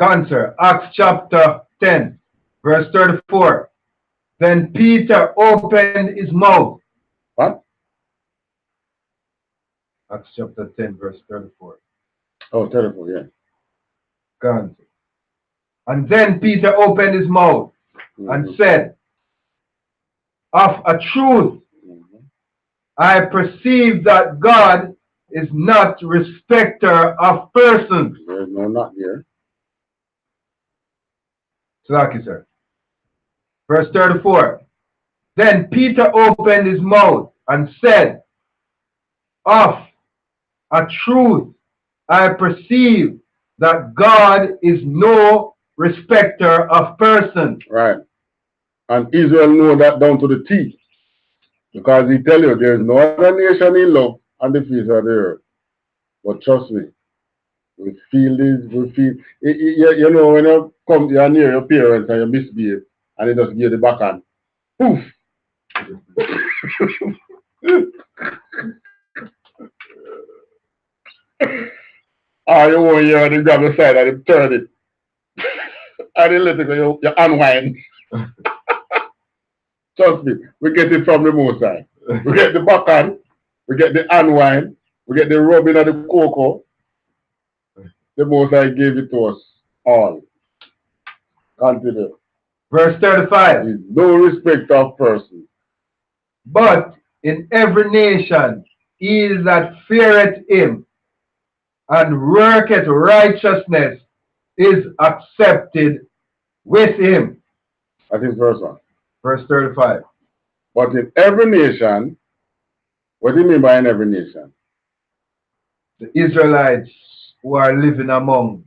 Answer. Acts chapter 10, verse 34. Then Peter opened his mouth. What? Acts chapter 10, verse 34. Oh, 34, yeah. Answer. And then Peter opened his mouth and said, of a truth, I perceive that God is not respecter of persons. There's no not here. Slaki, sir. Verse 34. Then Peter opened his mouth and said, of a truth, I perceive that God is no respecter of persons. Right. And Israel know that down to the T. Because he tell you there's no other nation in love on the face of the earth. But trust me, we feel this, you know, when you're near your parents and you misbehave and they just give you the backhand. Poof! You want you and grab the side and you turn it. And then let it go, you unwind. Trust me, we get it from the most side. We get the backhand, we get the unwind, we get the rubbing of the cocoa. The most I gave it to us all. Continue. Verse 35. There is no respect of person. But in every nation he that feareth him and worketh righteousness is accepted with him. That is verse 1. Verse 35. But in every nation, what do you mean by in every nation? The Israelites who are living among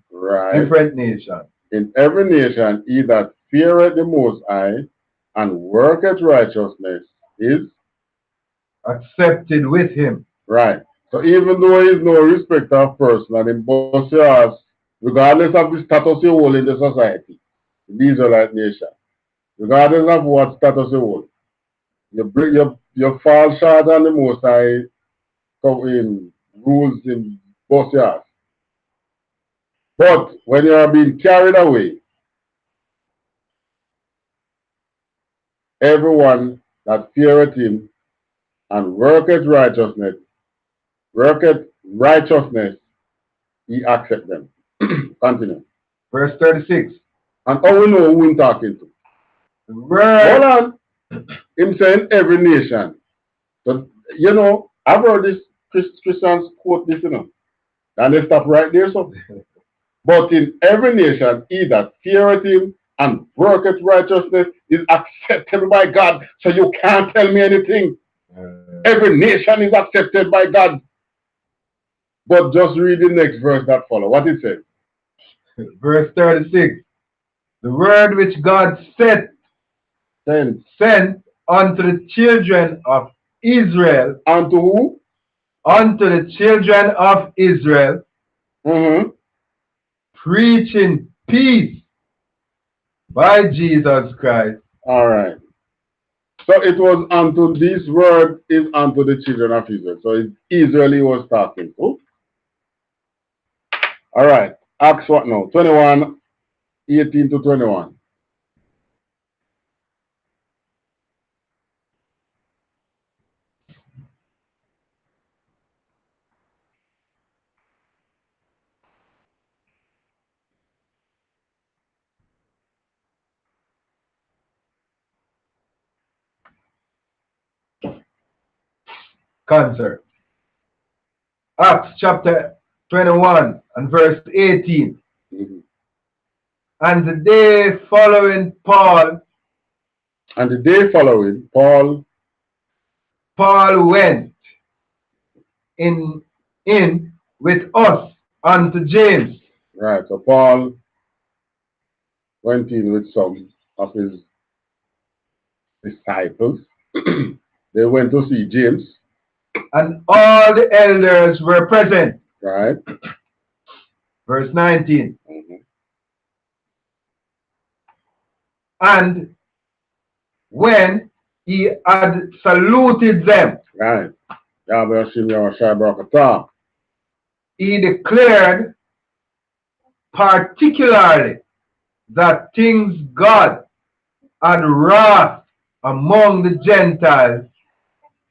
different nations. In every nation, he that feareth the Most High and worketh righteousness is accepted with him. Right. So even though he is no respecter of person and in both years, regardless of the status you hold in the society, in the Israelite nation, regardless of what status you hold, you fall short on the Most High in rules in both years. But when you are being carried away, everyone that feareth him and worketh righteousness, he accept them. Continue. Verse 36. And how we know who we're talking to? Word. Hold on. Him saying every nation. So, you know, I've heard this Christians quote this, you know, and they stop right there. So, but in every nation, he that feareth him and worketh righteousness is accepted by God. So you can't tell me anything. Every nation is accepted by God. But just read the next verse that follow. What it says? Verse 36. The word which God sent unto the children of Israel. Unto who? Unto the children of Israel. Preaching peace by Jesus Christ. All right. So it was unto this word is unto the children of Israel. So it's Israel he was talking to. All right. Acts what now? 21, 18 to 21. Concert. Acts chapter 21 and verse 18. And the day following Paul. And the day following, Paul went in with us unto James. Right. So Paul went in with some of his disciples. They went to see James. And all the elders were present. Right. Verse 19. And when he had saluted them, right, he declared particularly that things God had wrought among the Gentiles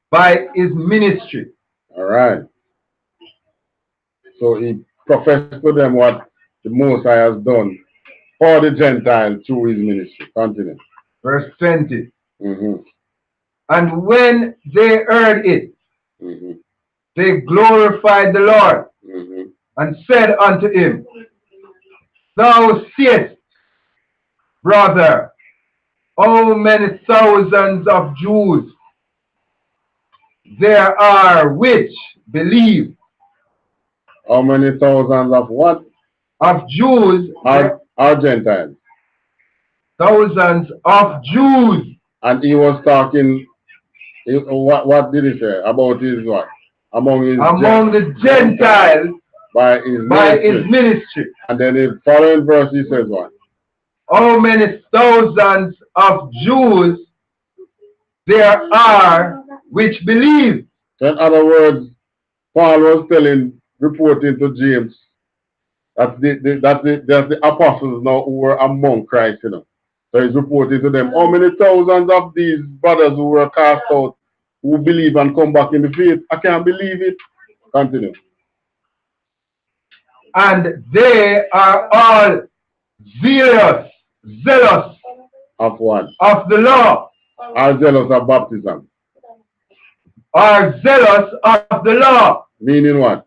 by his ministry. All right. So he professed to them what the Most High has done for the Gentiles through his ministry. Continue. Verse 20. And when they heard it, they glorified the Lord and said unto him, Thou seest, brother, how many thousands of Jews there are which believe. How many thousands of what? Of Jews. Are Gentiles. Thousands of Jews. And he was talking, what did he say? About his what? Among the Gentiles. By his ministry. And then in the following verse he says what? How many thousands of Jews there are which believe. So in other words, Paul was reporting to James that the apostles now who were among Christ, you know. So he's reporting to them how many thousands of these brothers who were cast out, who believe and come back in the faith. I can't believe it. Continue. And they are all zealous of what? Of the law. Are zealous of baptism. Are zealous of the law. Meaning what?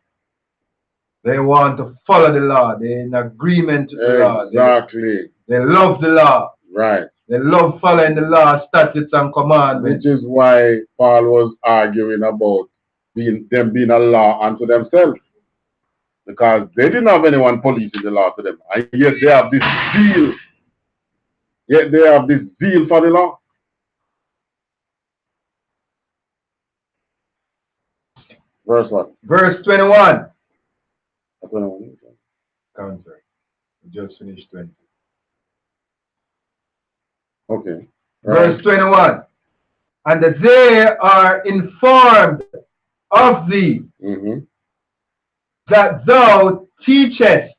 They want to follow the law. They're in agreement with the law. Exactly. They love the law. Right. They love following the law, statutes, and commandments. Which is why Paul was arguing about them being a law unto themselves. Because they didn't have anyone policing the law to them. And yet they have this zeal. Yet they have this zeal for the law. Verse what? Verse 21. 21. Counter. We just finished 20. Okay. Verse 21. And they are informed of thee, that thou teachest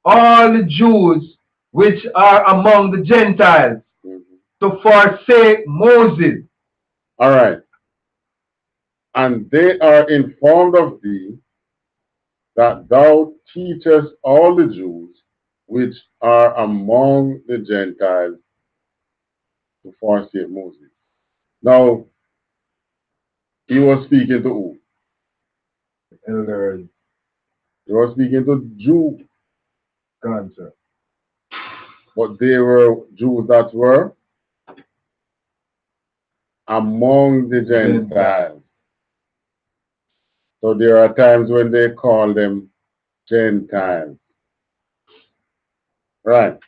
all the Jews which are among the Gentiles to forsake Moses. All right. And they are informed of thee, that thou teachest all the Jews which are among the Gentiles to forsake Moses. Now, he was speaking to who? Elders. He was speaking to Jews, Cancer. but they were Jews that were among the Gentiles. So there are times when they call them Gentiles. Right.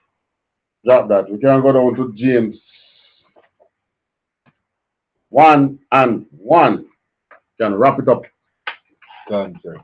Drop that. We can go down to James 1 and 1. Can wrap it up. Cancer.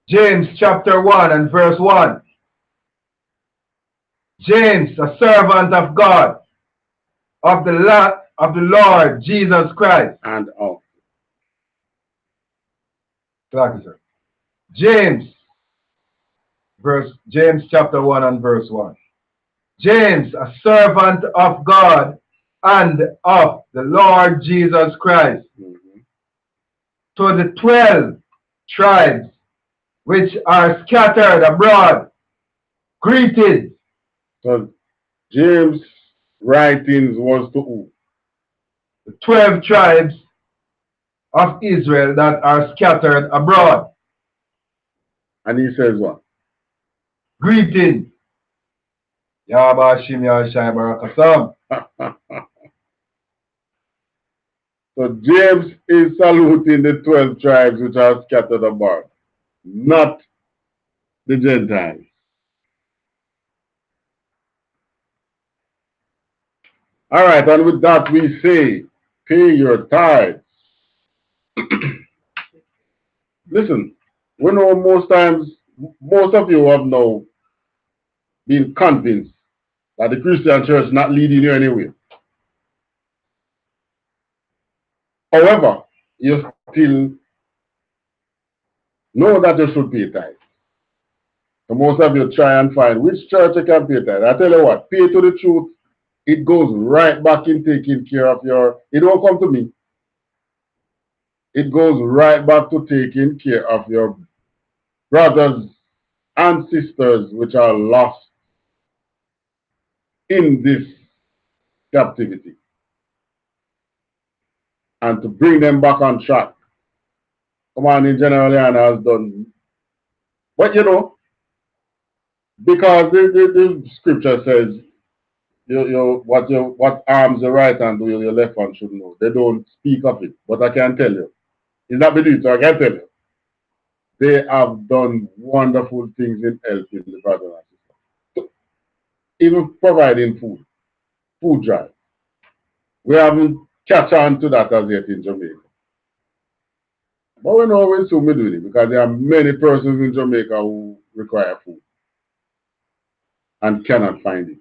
James chapter 1 and verse 1. James, a servant of God, of the Lord Jesus Christ. And of. James chapter 1 and verse 1. James, a servant of God and of the Lord Jesus Christ, to the 12 tribes which are scattered abroad, greeted. So James' writings was to who? The 12 tribes of Israel that are scattered abroad. And he says what? Greetings. Yahweh Yahshai Barakasam. So James is saluting the 12 tribes which are scattered abroad, not the Gentiles. All right, and with that we say, pay your tithes. Listen, we know most times, most of you have now been convinced that the Christian church is not leading you anywhere. However, you still know that you should pay tithes. So most of you try and find which church you can pay tithes. I tell you what, pay to the truth. It goes right back in taking care of your, it don't come to me. It goes right back to taking care of your brothers and sisters which are lost in this captivity. And to bring them back on track. Come on, in General YAHANNA has done. But you know, because the scripture says, what arms the right hand do, your left hand should know. They don't speak of it, but I can tell you. It's not been it, so I can tell you. They have done wonderful things in helping the brothers and sisters. So, even providing food drive. We haven't catch on to that as yet in Jamaica. But we know we'll soon be doing it because there are many persons in Jamaica who require food and cannot find it.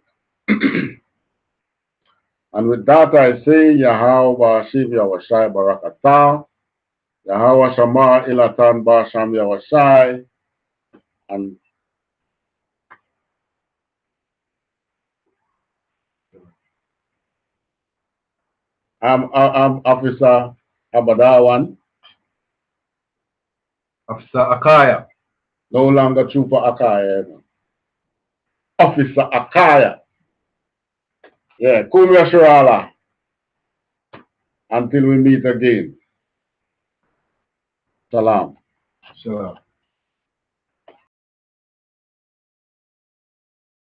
And with that I say, Yahweh Shiv Yahweh Barakatah, Yahweh Shamar Ilatan Basham Yahweh, and I'm Officer Abadawan. Officer Akaya. No longer Trooper Akaya. Officer Akaya. Yeah, Kumya Shirala. Until we meet again. Salam. Shalom.